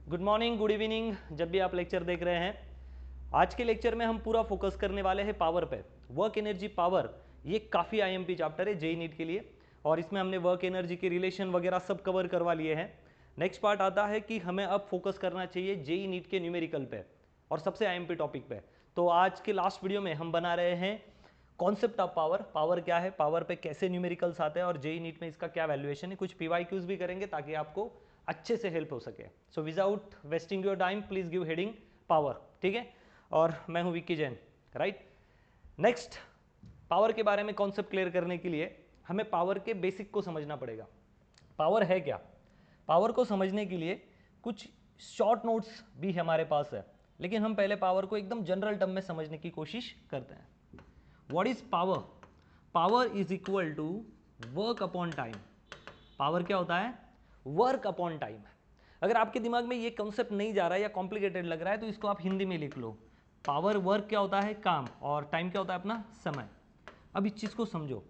Good morning, good evening, जब भी आप लेक्चर देख रहे हैं। आज के लेक्चर में हम पूरा फोकस करने वाले हैं पावर पे। वर्क एनर्जी पावर, ये काफ़ी आईएमपी चैप्टर है जेई नीट के लिए, और इसमें हमने वर्क एनर्जी के रिलेशन वगैरह सब कवर करवा लिए हैं। नेक्स्ट पार्ट आता है कि हमें अब फोकस करना चाहिए जेई नीट के न्यूमेरिकल पे और सबसे आईएमपी टॉपिक पे। तो आज के लास्ट वीडियो में हम बना रहे हैं कॉन्सेप्ट ऑफ पावर, पावर क्या है, पावर पे कैसे न्यूमेरिकल्स आते हैं और जेई नीट में इसका क्या वैल्यूएशन है। कुछ पीवाईक्यूज भी करेंगे ताकि आपको अच्छे से हेल्प हो सके। So without wasting your time please give heading power, ठीक है। और मैं हूं Vicky Jain, right. Next, power के बारे में कॉन्सेप्ट क्लियर करने के लिए हमें पावर के बेसिक को समझना पड़ेगा। पावर है क्या, पावर को समझने के लिए कुछ शॉर्ट नोट्स भी हमारे पास है, लेकिन हम पहले पावर को एकदम जनरल टर्म में समझने की कोशिश करते हैं। What is power? Power is equal to work upon time. Power क्या होता है? Work upon time. अगर आपके दिमाग में ये कॉन्सेप्ट नहीं जा रहा है या कॉम्प्लिकेटेड लग रहा है तो इसको आप हिंदी में लिख लो। पावर, वर्क क्या होता है? काम, और टाइम क्या होता है? अपना समय। अब इस चीज को समझो।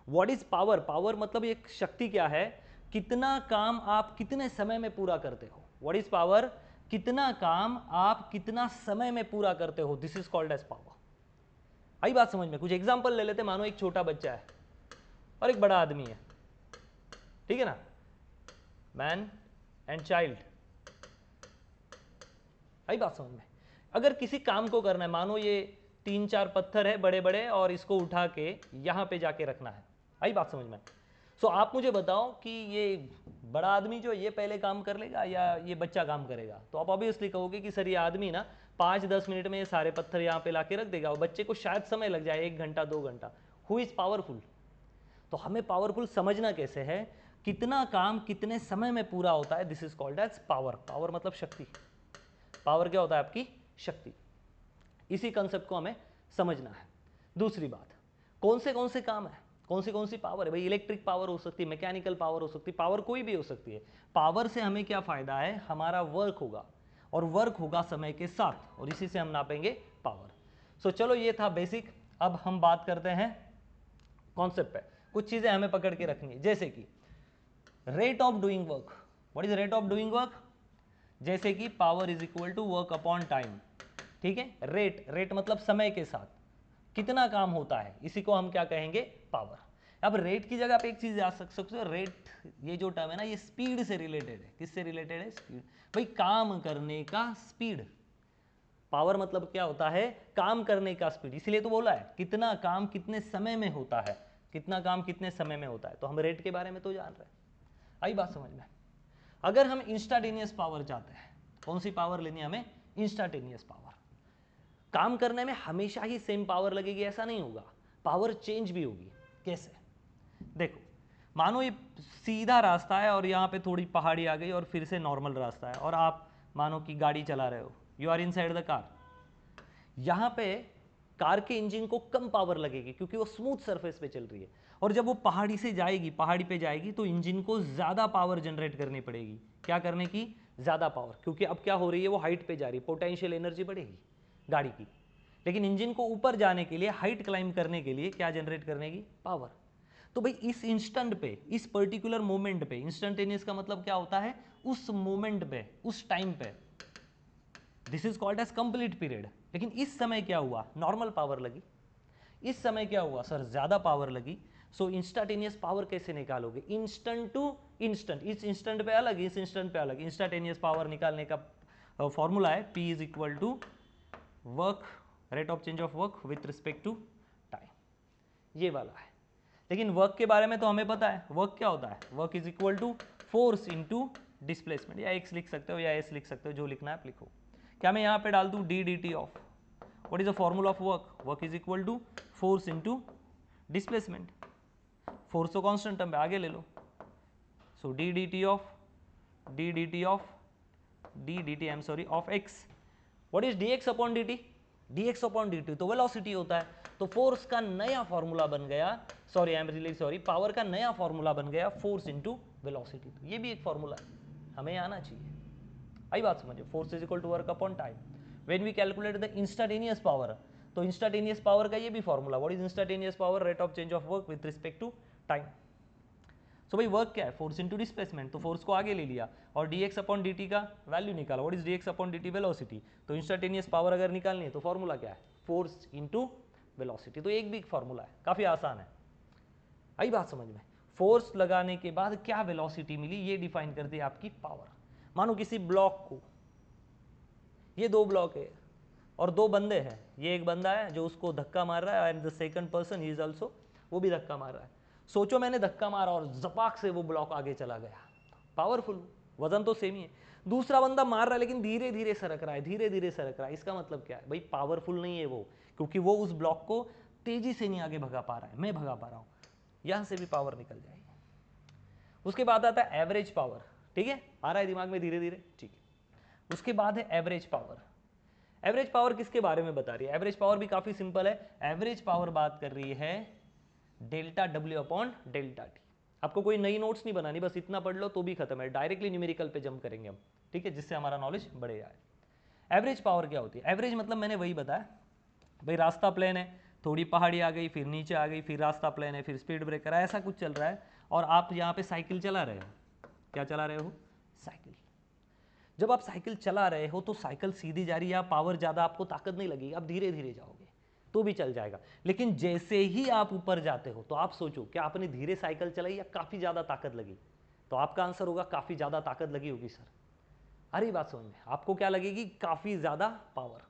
What is power? पावर मतलब एक शक्ति क्या है, कितना काम आप कितने समय में पूरा करते हो। What is power? कितना काम आप कितना समय में पूरा करते हो, this is called as power. आई बात समझ में? कुछ एग्जांपल ले लेते। मानो एक छोटा बच्चा है और एक बड़ा आदमी है, ठीक है ना, मैन एंड चाइल्ड। आई बात समझ में? अगर किसी काम को करना है, मानो ये 3-4 पत्थर है बड़े बड़े और इसको उठा के यहां पे जाके रखना है। आई बात समझ में? सो आप मुझे बताओ कि ये बड़ा आदमी जो ये पहले काम कर लेगा या ये बच्चा काम करेगा? तो आप ऑब्वियसली कहोगे कि सर ये आदमी ना 5-10 मिनट में ये सारे पत्थर यहाँ पे ला के रख देगा, और बच्चे को शायद समय लग जाए 1 घंटा 2 घंटा। Who is powerful? तो हमें पावरफुल समझना कैसे है, कितना काम कितने समय में पूरा होता है, this is called as power. Power मतलब शक्ति। पावर क्या होता है? आपकी शक्ति। इसी कंसेप्ट को हमें समझना है। दूसरी बात, कौन से काम है, कौन सी पावर है? भाई इलेक्ट्रिक पावर हो सकती है, मैकेनिकल पावर हो सकती है, पावर कोई भी हो सकती है। पावर से हमें क्या फायदा है? हमारा वर्क होगा, और वर्क होगा समय के साथ, और इसी से हम नापेंगे पावर। सो चलो, ये था बेसिक। अब हम बात करते हैं कॉन्सेप्ट पे। कुछ चीजें हमें पकड़ के रखनी है, जैसे कि rate of doing work. What is rate of doing work? जैसे कि power is equal to work upon time, ठीक है। रेट, रेट मतलब समय के साथ कितना काम होता है, इसी को हम क्या कहेंगे? पावर। अब रेट की जगह पे एक चीज याद रख सकते हो, रेट ये जो टर्म है ना, ये स्पीड से रिलेटेड है। किससे रिलेटेड है? स्पीड। भाई काम करने का स्पीड। पावर मतलब क्या होता है? काम करने का स्पीड। इसलिए तो बोला है कितना काम कितने समय में होता है, कितना काम कितने समय में होता है। तो हम रेट के बारे में तो जान रहे हैं। आई बात समझ में? अगर हम इंस्टाटेनियस पावर चाहते हैं, कौन सी पावर लेनी है हमें? इंस्टाटेनियस पावर। काम करने में हमेशा ही सेम पावर लगेगी ऐसा नहीं होगा, पावर चेंज भी होगी। कैसे? देखो, मानो ये सीधा रास्ता है और यहाँ पे थोड़ी पहाड़ी आ गई और फिर से नॉर्मल रास्ता है, और आप मानो कि गाड़ी चला रहे हो, you are inside the car. यहाँ पे कार के इंजन को कम पावर लगेगी क्योंकि वो स्मूथ सरफेस पे चल रही है, और जब वो पहाड़ी से जाएगी, पहाड़ी पे जाएगी, तो इंजन को ज़्यादा पावर जनरेट करनी पड़ेगी। क्या करने की? ज़्यादा पावर, क्योंकि अब क्या हो रही है, वो हाइट पे जा रही है, पोटेंशियल एनर्जी बढ़ेगी गाड़ी की। लेकिन इंजन को ऊपर जाने के लिए, हाइट क्लाइंब करने के लिए क्या जनरेट करने की? पावर। तो भाई इस इंस्टेंट पे, इस पर्टिकुलर मोमेंट पे, इंस्टेंटेनियस का मतलब क्या होता है? उस मोमेंट पे, उस टाइम पे, this is called as complete period. लेकिन इस समय क्या हुआ? नॉर्मल पावर लगी। इस समय क्या हुआ सर? ज्यादा पावर लगी। सो इंस्टाटेनियस पावर कैसे निकालोगे? Instant to instant. इस इंस्टेंट पे अलग, इस इंस्टेंट पे अलग। इंस्टाटेनियस पावर निकालने का फॉर्मूला है P is equal to work, rate of change of work with respect to time, ये वाला है। लेकिन वर्क के बारे में तो हमें पता है, वर्क क्या होता है? Work is equal to force into displacement, या एक्स लिख सकते हो या एस लिख सकते हो, जो लिखना है आप लिखो। क्या मैं यहाँ पे डाल दूँ D D T of, what is the formula of work? Work is equal to force into displacement. Force तो कॉन्स्टेंट टर्म है, आगे ले लो। So D D T of I am sorry of X. What is D x upon D T? D x upon D T तो velocity होता है। तो force का नया फॉर्मूला बन गया, sorry I am really sorry, power का नया फॉर्मूला बन गया फोर्स इंटू वेलोसिटी। तो ये भी एक फॉर्मूला है, हमें आना चाहिए। आई बात समझो? Force is equal to work upon time. When we calculate the instantaneous power, तो इंस्टाटेनियस पावर का ये भी formula, what is instantaneous power? Rate of change of work with respect to time. So भाई वर्क क्या है, force into displacement, तो force को आगे ले लिया और dx अपॉन dt का वैल्यू निकाला, what is dx upon dt velocity, तो इंस्टेंटेनियस पावर अगर निकालनी है तो फॉर्मूला क्या है, फोर्स इंटू वेलोसिटी, तो एक भी फॉर्मूला है, काफ़ी आसान है, आई बात समझ में। फोर्स लगाने के बाद क्या वेलोसिटी मिली ये डिफाइन करती है आपकी पावर। मानो किसी ब्लॉक को, ये दो ब्लॉक है और दो बंदे हैं, ये एक बंदा है जो उसको धक्का मार रहा है and the second person is also, वो भी धक्का मार रहा है। सोचो मैंने धक्का मारा और जपाक से वो ब्लॉक आगे चला गया, पावरफुल, वजन तो सेम ही है। दूसरा बंदा मार रहा है लेकिन धीरे धीरे सरक रहा है, धीरे धीरे सरक रहा है, इसका मतलब क्या है भाई, पावरफुल नहीं है वो, क्योंकि वो उस ब्लॉक को तेजी से नहीं आगे भगा पा रहा है, मैं भगा पा रहा हूँ, यहां से भी पावर निकल जाएगी। उसके बाद आता है एवरेज पावर, ठीक है, आ रहा है दिमाग में धीरे धीरे, ठीक है। उसके बाद है एवरेज पावर। एवरेज पावर किसके बारे में बता रही है, एवरेज पावर भी काफी सिंपल है, एवरेज पावर बात कर रही है delta W upon delta T. आपको कोई नई नोट्स नहीं बनानी, बस इतना पढ़ लो तो भी खत्म है, डायरेक्टली न्यूमेरिकल पे जंप करेंगे हम, ठीक है, जिससे हमारा नॉलेज बढ़े जाए। एवरेज पावर क्या होती है, एवरेज मतलब मैंने वही बताया भाई, रास्ता प्लेन है, थोड़ी पहाड़ी आ गई, फिर नीचे आ गई, फिर रास्ता प्लेन है, फिर स्पीड ब्रेकर है, ऐसा कुछ चल रहा है, और आप यहाँ पे साइकिल चला रहे हो, क्या चला रहे हो, साइकिल। जब आप साइकिल चला रहे हो तो साइकिल सीधी जा रही है, पावर ज़्यादा, आपको ताकत नहीं लगेगी, आप धीरे धीरे जाओगे तो भी चल जाएगा, लेकिन जैसे ही आप ऊपर जाते हो तो आप सोचो क्या आपने धीरे साइकिल चलाई या काफ़ी ज़्यादा ताकत लगी, तो आपका आंसर होगा काफ़ी ज़्यादा ताकत लगी होगी सर। अरे बात समझ में, आपको क्या लगेगी, काफ़ी ज़्यादा पावर।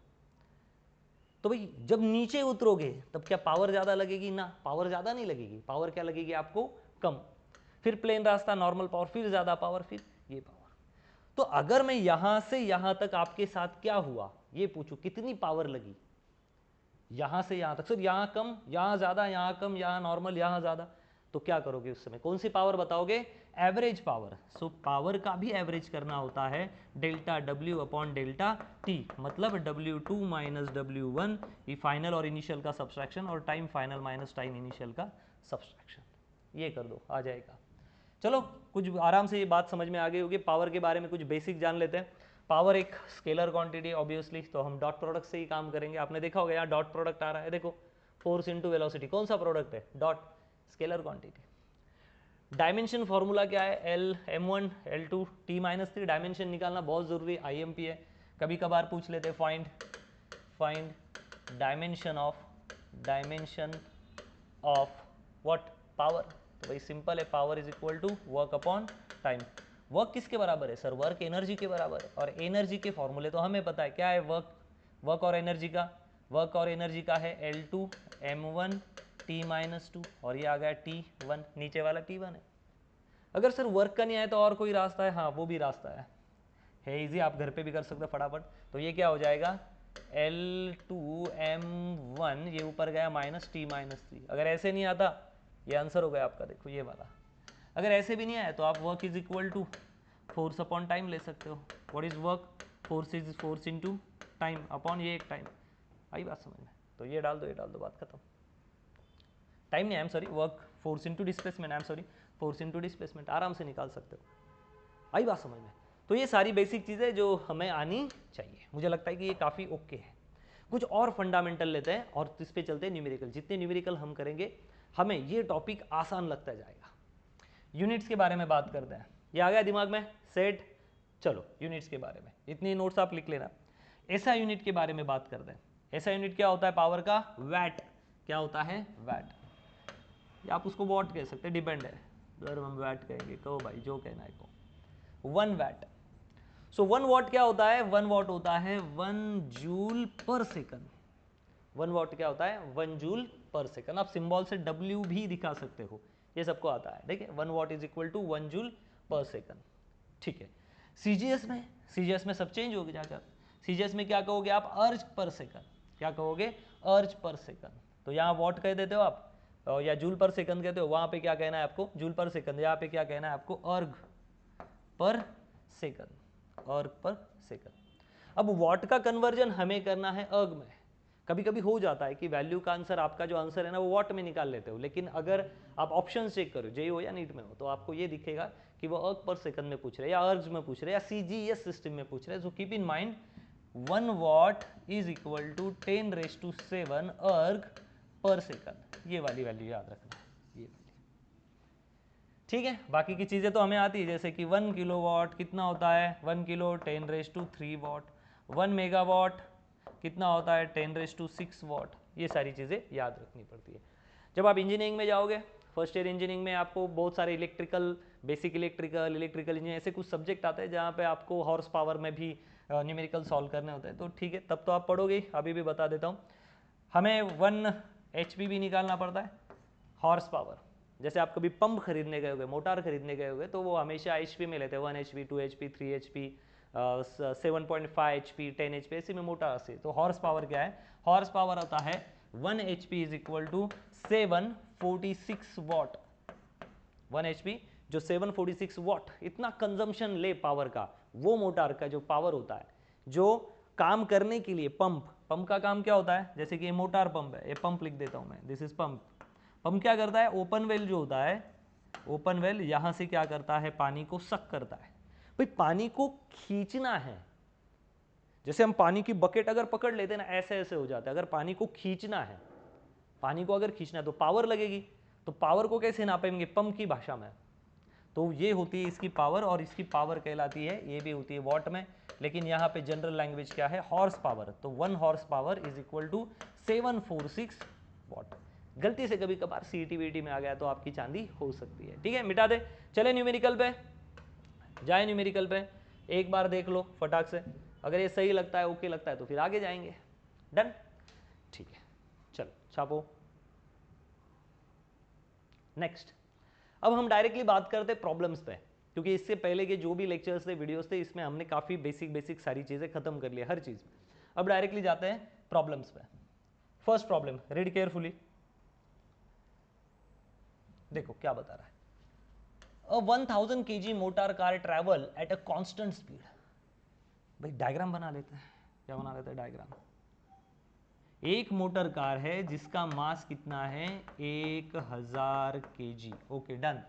तो भाई जब नीचे उतरोगे तब क्या पावर ज़्यादा लगेगी, ना पावर ज़्यादा नहीं लगेगी, पावर क्या लगेगी आपको, कम। फिर प्लेन रास्ता, नॉर्मल पावर, फिर ज़्यादा पावर, फिर ये पावर। तो अगर मैं यहां से यहां तक आपके साथ क्या हुआ ये पूछूं, कितनी पावर लगी, यहां से यहां तक, सर यहां कम, यहां ज्यादा, यहां कम, यहां नॉर्मल, यहां ज्यादा, तो क्या करोगे उस समय, कौन सी पावर बताओगे, एवरेज पावर। सो पावर का भी एवरेज करना होता है delta W upon delta T, मतलब W2 माइनस W1, ये फाइनल और इनिशियल का सब्सट्रैक्शन, और time final minus time initial का सब्सट्रैक्शन, ये कर दो, आ जाएगा। चलो कुछ आराम से ये बात समझ में आ गई होगी, पावर के बारे में कुछ बेसिक जान लेते हैं। पावर एक स्केलर क्वांटिटी ऑब्वियसली, तो हम डॉट प्रोडक्ट से ही काम करेंगे। आपने देखा होगा यहाँ डॉट प्रोडक्ट आ रहा है, देखो फोर्स इंटू वेलोसिटी, कौन सा प्रोडक्ट है, dot, scalar quantity. Dimension formula क्या है, L m1 l2 t-3, dimension निकालना बहुत जरूरी, IMP है, कभी कभार पूछ लेते हैं, find dimension of what, power. तो भाई सिंपल है, power is equal to work upon time. Work किसके बराबर है सर, वर्क एनर्जी के बराबर है, और एनर्जी के फॉर्मूले तो हमें पता है, क्या है वर्क और एनर्जी का, वर्क और एनर्जी का है L2 m1 t-2, और ये आ गया T1, नीचे वाला T1 है। अगर सर वर्क का नहीं आया तो और कोई रास्ता है, हाँ वो भी रास्ता है इजी, आप घर पे भी कर सकते हो फटाफट। तो ये क्या हो जाएगा, L2 m1, ये ऊपर गया माइनस T-3। अगर ऐसे नहीं आता ये आंसर हो गया आपका, देखो ये वाला। अगर ऐसे भी नहीं आया तो आप work is equal to force upon time ले सकते हो। What is work, force is force into time upon ये एक टाइम, आई बात समझ में। तो ये डाल दो, बात खत्म। टाइम नहीं, आई am sorry, work force into displacement, I am sorry, force into displacement, आराम से निकाल सकते हो, आई बात समझ में। तो ये सारी बेसिक चीज़ें जो हमें आनी चाहिए, मुझे लगता है कि ये काफ़ी ओके है। कुछ और फंडामेंटल लेते हैं और इस पे चलते हैं न्यूमेरिकल। जितने न्यूमेरिकल हम करेंगे हमें ये टॉपिक आसान लगता जाएगा। यूनिट्स के बारे में बात करते हैं, ये आ गया दिमाग में सेट। चलो यूनिट्स के बारे में इतनी नोट्स आप लिख लेना। ऐसा यूनिट के बारे में बात करते हैं। ऐसा यूनिट क्या होता है पावर का, वैट। क्या होता है, वैट, या आप उसको वॉट कह सकते हैं, डिपेंड है, अगर हम वैट कहेंगे कहो भाई, जो कहना है कहो। 1 वैट। सो 1 वॉट क्या होता है, 1 वॉट होता है 1 जूल पर सेकंड। 1 वॉट क्या होता है, 1 जूल पर सेकंड। आप सिंबल से W भी दिखा सकते हो, ये सबको आता है, ठीक है। 1 watt is equal to 1 joule per second, ठीक है। सीजीएस में सब चेंज हो गया जाकर, सीजीएस में क्या कहोगे आप, अर्ज पर सेकंड। क्या कहोगे, अर्ज पर सेकंड। तो यहाँ वॉट कह देते हो आप, या जूल पर सेकंड कहते हो, वहां पे क्या कहना है आपको, जूल पर सेकंड। यहाँ पे क्या कहना है आपको, अर्ग पर सेकंड, अर्ग पर सेकंड। अब वॉट का कन्वर्जन हमें करना है अर्ग में। कभी कभी हो जाता है कि वैल्यू का आंसर, आपका जो आंसर है ना वो वॉट में निकाल लेते हो, लेकिन अगर आप ऑप्शन चेक करो, जेई हो या नीट में हो, तो आपको ये दिखेगा कि वो अर्ग पर सेकंड में पूछ रहे हैं, या अर्ज में पूछ रहे हैं, या सीजीएस सिस्टम में पूछ रहे हैं। So keep in mind 1 watt is equal to 10⁷ erg पर सेकंड, ये वाली वैल्यू याद रखना, ये वाली, ठीक है, बाकी की चीज़ें तो हमें आती है, जैसे कि 1 किलोवाट कितना होता है, 1 किलो 10⁻³ वाट, 1 मेगावाट कितना होता है, 10�6 वाट। ये सारी चीज़ें याद रखनी पड़ती है। जब आप इंजीनियरिंग में जाओगे, फर्स्ट ईयर इंजीनियरिंग में आपको बहुत सारे इलेक्ट्रिकल, बेसिक इलेक्ट्रिकल इंजीनियरिंग ऐसे कुछ सब्जेक्ट आते हैं जहाँ पे आपको हॉर्स पावर में भी न्यूमेरिकल सॉल्व करने होते हैं। तो ठीक है, तब तो आप पढ़ोगे ही, अभी भी बता देता हूँ। हमें 1 HP भी निकालना पड़ता है, हॉर्स पावर। जैसे आप कभी पंप खरीदने गए होगे, मोटर खरीदने गए होगे, तो वो हमेशा HP में लेते हैं, 1 HP, 2 HP, 3 HP, 7.5 HP, 10 HP, ऐसे में मोटर से। तो हॉर्स पावर क्या है, हॉर्स पावर होता है 1 HP is equal to 746 watt. 1 HP जो 746 वाट इतना कंजम्पशन ले पावर का, वो मोटर का जो पावर होता है, जो काम करने के लिए पंप का काम क्या होता है, जैसे कि ये मोटर पंप है, ये पंप लिख देता हूं मैं, दिस इज पंप। पंप क्या करता है, ओपन वेल जो होता है, ओपन वेल यहां से क्या करता है, पानी को सक करता है। भाई पानी को खींचना है, जैसे हम पानी की बकेट अगर पकड़ लेते हैं ना, ऐसे ऐसे हो जाता है। अगर पानी को खींचना है, पानी को अगर खींचना है तो पावर लगेगी। तो पावर को कैसे नापेंगे, पंप की भाषा में। तो ये होती है इसकी पावर, और इसकी पावर कहलाती है, ये भी होती है वॉट में, लेकिन यहाँ पे जनरल लैंग्वेज क्या है, हॉर्स पावर। तो 1 horse power is equal to 746 watt. गलती से कभी कभार CET VT में आ गया तो आपकी चांदी हो सकती है। ठीक है, मिटा दे। चले न्यूमेरिकल पे जाए, न्यूमेरिकल पे एक बार देख लो फटाक से, अगर ये सही लगता है, ओके लगता है, तो फिर आगे जाएंगे। डन, ठीक है, चलो छापो। नेक्स्ट, अब हम डायरेक्टली बात करते हैं प्रॉब्लम्स पे, क्योंकि इससे पहले के जो भी लेक्चर्स थे, वीडियोस थे, इसमें हमने काफ़ी बेसिक सारी चीज़ें खत्म कर लिया, हर चीज़। अब डायरेक्टली जाते हैं प्रॉब्लम्स पे। फर्स्ट प्रॉब्लम, रीड केयरफुली, देखो क्या बता रहा है। अ 1000 kg motor car travel at a constant speed. भाई डायग्राम बना लेते हैं, क्या बना लेते हैं डायग्राम। एक मोटर कार है जिसका मास कितना है, 1000 kg। Okay done.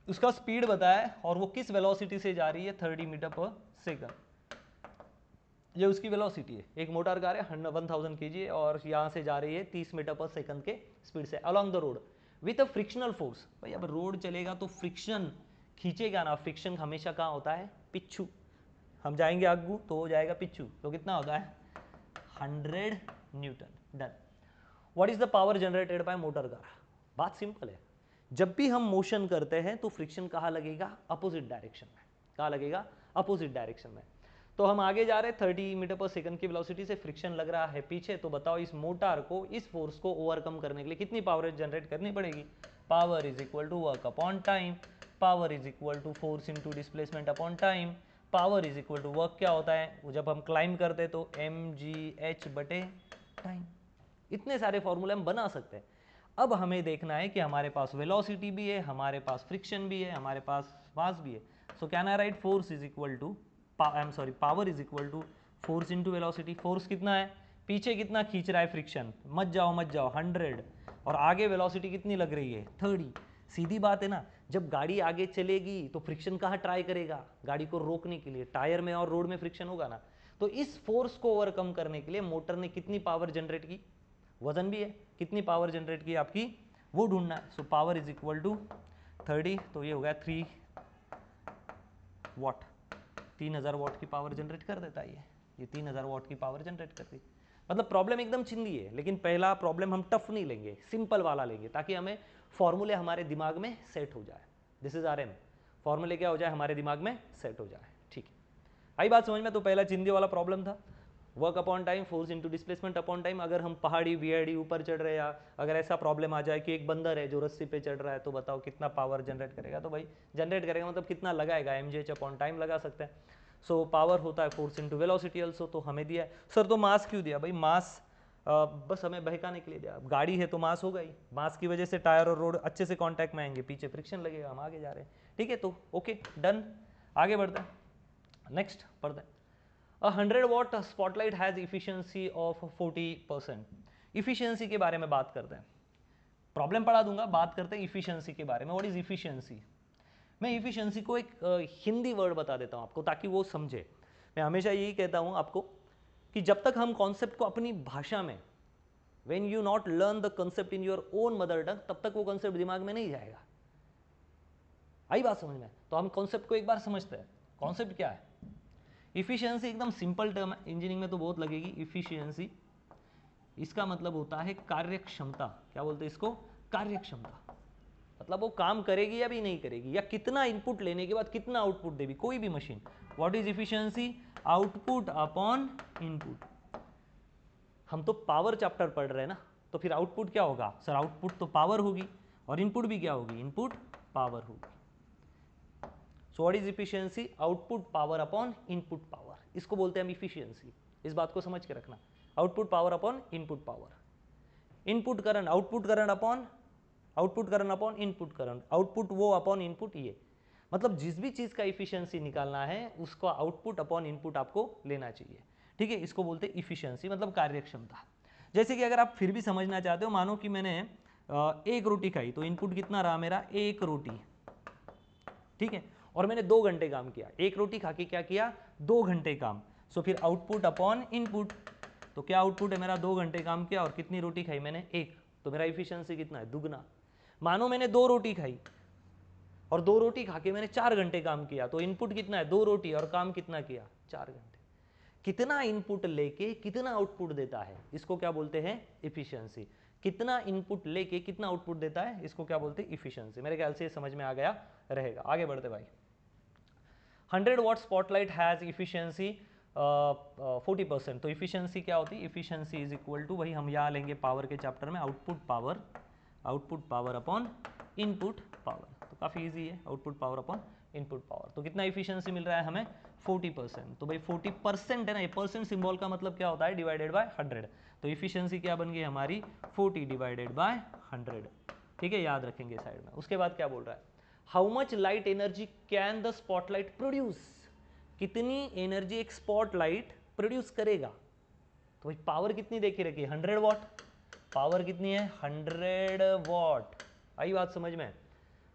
उसका स्पीड बताया और वो किस वेलोसिटी से जा रही है, 30 मीटर पर सेकंड। ये उसकी वेलोसिटी है। एक मोटर कार है 1000 kg और यहाँ से जा रही है 30 मीटर पर सेकंड के स्पीड से along the road with a frictional force. भाई अब रोड चलेगा तो फ्रिक्शन खींचेगा ना, फ्रिक्शन हमेशा कहाँ होता है, पिच्छू। हम जाएंगे आगू तो हो जाएगा पिच्छू, तो कितना होता है, 100 Newton. Done. What is the power generated by motor car. बात सिंपल है, जब भी हम मोशन करते हैं तो फ्रिक्शन कहाँ लगेगा, अपोजिट डायरेक्शन में। कहाँ लगेगा, अपोजिट डायरेक्शन में। तो हम आगे जा रहे हैं, 30 मीटर पर सेकंड की वेलोसिटी से, फ्रिक्शन लग रहा है पीछे। तो बताओ इस मोटर को, इस फोर्स को ओवरकम करने के लिए कितनी पावर जनरेट करनी पड़ेगी। Power is equal to work upon time, power is equal to force into displacement upon time, power is equal to work क्या होता है, जब हम क्लाइंब करते तो mgh बटे टाइम। इतने सारे फॉर्मूले हम बना सकते हैं। अब हमें देखना है कि हमारे पास वेलोसिटी भी है, हमारे पास फ्रिक्शन भी है, हमारे पास मास भी है। So can I write force is equal to, power is equal to force into velocity. Force कितना है, पीछे कितना खींच रहा है फ्रिक्शन, मत जाओ 100, और आगे वेलोसिटी कितनी लग रही है, 30। सीधी बात है ना, जब गाड़ी आगे चलेगी तो फ्रिक्शन कहाँ ट्राई करेगा, गाड़ी को रोकने के लिए टायर में और रोड में फ्रिक्शन होगा ना। तो इस फोर्स को ओवरकम करने के लिए मोटर ने कितनी पावर जनरेट की, वजन भी है, कितनी पावर जनरेट की आपकी, वो ढूंढना है। So power is equal to 30, तो ये हो गया 3 वाट। 3000 वाट की पावर जनरेट कर देता है ये 3000 वाट की पावर जनरेट करती। मतलब प्रॉब्लम एकदम चिंदी है, लेकिन पहला प्रॉब्लम हम टफ नहीं लेंगे, सिंपल वाला लेंगे, ताकि हमें फॉर्मूले हमारे दिमाग में सेट हो जाए। दिस इज RM, फॉर्मूले क्या हो जाए, हमारे दिमाग में सेट हो जाए। ठीक है, आई बात समझ में। तो पहला चिंदी वाला प्रॉब्लम था, work upon time, force into displacement upon time. अगर हम पहाड़ी VID ऊपर चढ़ रहे हैं, या अगर ऐसा प्रॉब्लम आ जाए कि एक बंदर है जो रस्सी पे चढ़ रहा है, तो बताओ कितना पावर जनरेट करेगा। तो भाई जनरेट करेगा मतलब कितना लगाएगा, mgh अपॉन टाइम लगा सकते हैं। सो पावर होता है फोर्स इंटू वेलोसिटी ऑल्सो। तो हमें दिया है सर, तो मास क्यों दिया भाई, मास बस हमें बहकाने के लिए दिया। गाड़ी है तो मास होगा ही, मास की वजह से टायर और रोड अच्छे से कांटेक्ट में आएंगे, पीछे फ्रिक्शन लगेगा, हम आगे जा रहे हैं। ठीक है, तो ओके डन, आगे बढ़ते हैं, नेक्स्ट पढ़ते हैं। A 100 watt spotlight has efficiency of 40%। Efficiency के बारे में बात करते हैं, प्रॉब्लम पढ़ा दूंगा, बात करते हैं इफिशियंसी के बारे में। What is efficiency. मैं इफिशियंसी को एक हिंदी वर्ड बता देता हूं आपको, ताकि वो समझे। मैं हमेशा यही कहता हूं आपको कि जब तक हम कॉन्सेप्ट को अपनी भाषा में, when you not learn the concept in your own mother tongue, तब तक वो कंसेप्ट दिमाग में नहीं जाएगा। आई बात समझ में? तो हम कॉन्सेप्ट को एक बार समझते हैं। कॉन्सेप्ट क्या है? इफिशियंसी एकदम सिंपल टर्म है, इंजीनियरिंग में तो बहुत लगेगी। इफिशियंसी इसका मतलब होता है कार्यक्षमता। क्या बोलते हैं इसको? कार्यक्षमता। मतलब वो काम करेगी या भी नहीं करेगी, या कितना इनपुट लेने के बाद कितना आउटपुट देगी कोई भी machine. What is efficiency? Output upon input. हम तो पावर चैप्टर पढ़ रहे हैं ना, तो फिर आउटपुट क्या होगा सर? आउटपुट तो पावर होगी, और इनपुट भी क्या होगी? इनपुट पावर होगी। So what is efficiency? Output power upon input power, इसको बोलते हैं हम इफिशियंसी। इस बात को समझ के रखना, output power upon input power. Input current, output current upon input current, output वो अपॉन इनपुट ये। मतलब जिस भी चीज़ का इफिशियंसी निकालना है उसका आउटपुट अपॉन इनपुट आपको लेना चाहिए, ठीक है। इसको बोलते हैं इफिशियंसी, मतलब कार्यक्षमता। जैसे कि अगर आप फिर भी समझना चाहते हो, मानो कि मैंने एक रोटी खाई, तो इनपुट कितना रहा मेरा? एक रोटी, ठीक है। और मैंने 2 घंटे काम किया, एक रोटी खा के क्या किया? 2 घंटे काम। सो फिर आउटपुट अपॉन इनपुट, तो क्या आउटपुट है मेरा? 2 घंटे काम किया और कितनी रोटी खाई मैंने? एक। तो मेरा इफिशियंसी कितना है? दुगना। मानो मैंने 2 रोटी खाई और 2 रोटी खा के मैंने 4 घंटे काम किया, तो इनपुट कितना है? 2 रोटी, और काम कितना किया? 4 घंटे। कितना इनपुट लेके कितना आउटपुट देता है, इसको क्या बोलते हैं? इफिशियंसी। कितना इनपुट लेके कितना आउटपुट देता है, इसको क्या बोलते हैं? इफिशियंसी। मेरे ख्याल से समझ में आ गया रहेगा। आगे बढ़ते भाई। 100 वाट स्पॉटलाइट हैज इफिशियंसी 40%। तो इफिशियंसी क्या होती है? इफिशियंसी इज इक्वल टू, वही हम यहाँ लेंगे पावर के चैप्टर में, output power upon input power. तो काफ़ी इजी है, output power upon input power. तो कितना इफिशियंसी मिल रहा है हमें? 40%। तो भाई 40% है ना, ये परसेंट सिंबल का मतलब क्या होता है? Divided by 100। तो इफिशियंसी क्या बन गई हमारी? 40 डिवाइडेड बाय 100, ठीक है, याद रखेंगे साइड में। उसके बाद क्या बोल रहा है? How much light energy can the spotlight produce? कितनी एनर्जी एक स्पॉटलाइट प्रोड्यूस करेगा? तो भाई पावर कितनी देखी रखी है? 100 वॉट। पावर कितनी है? 100 वॉट। आई बात समझ में?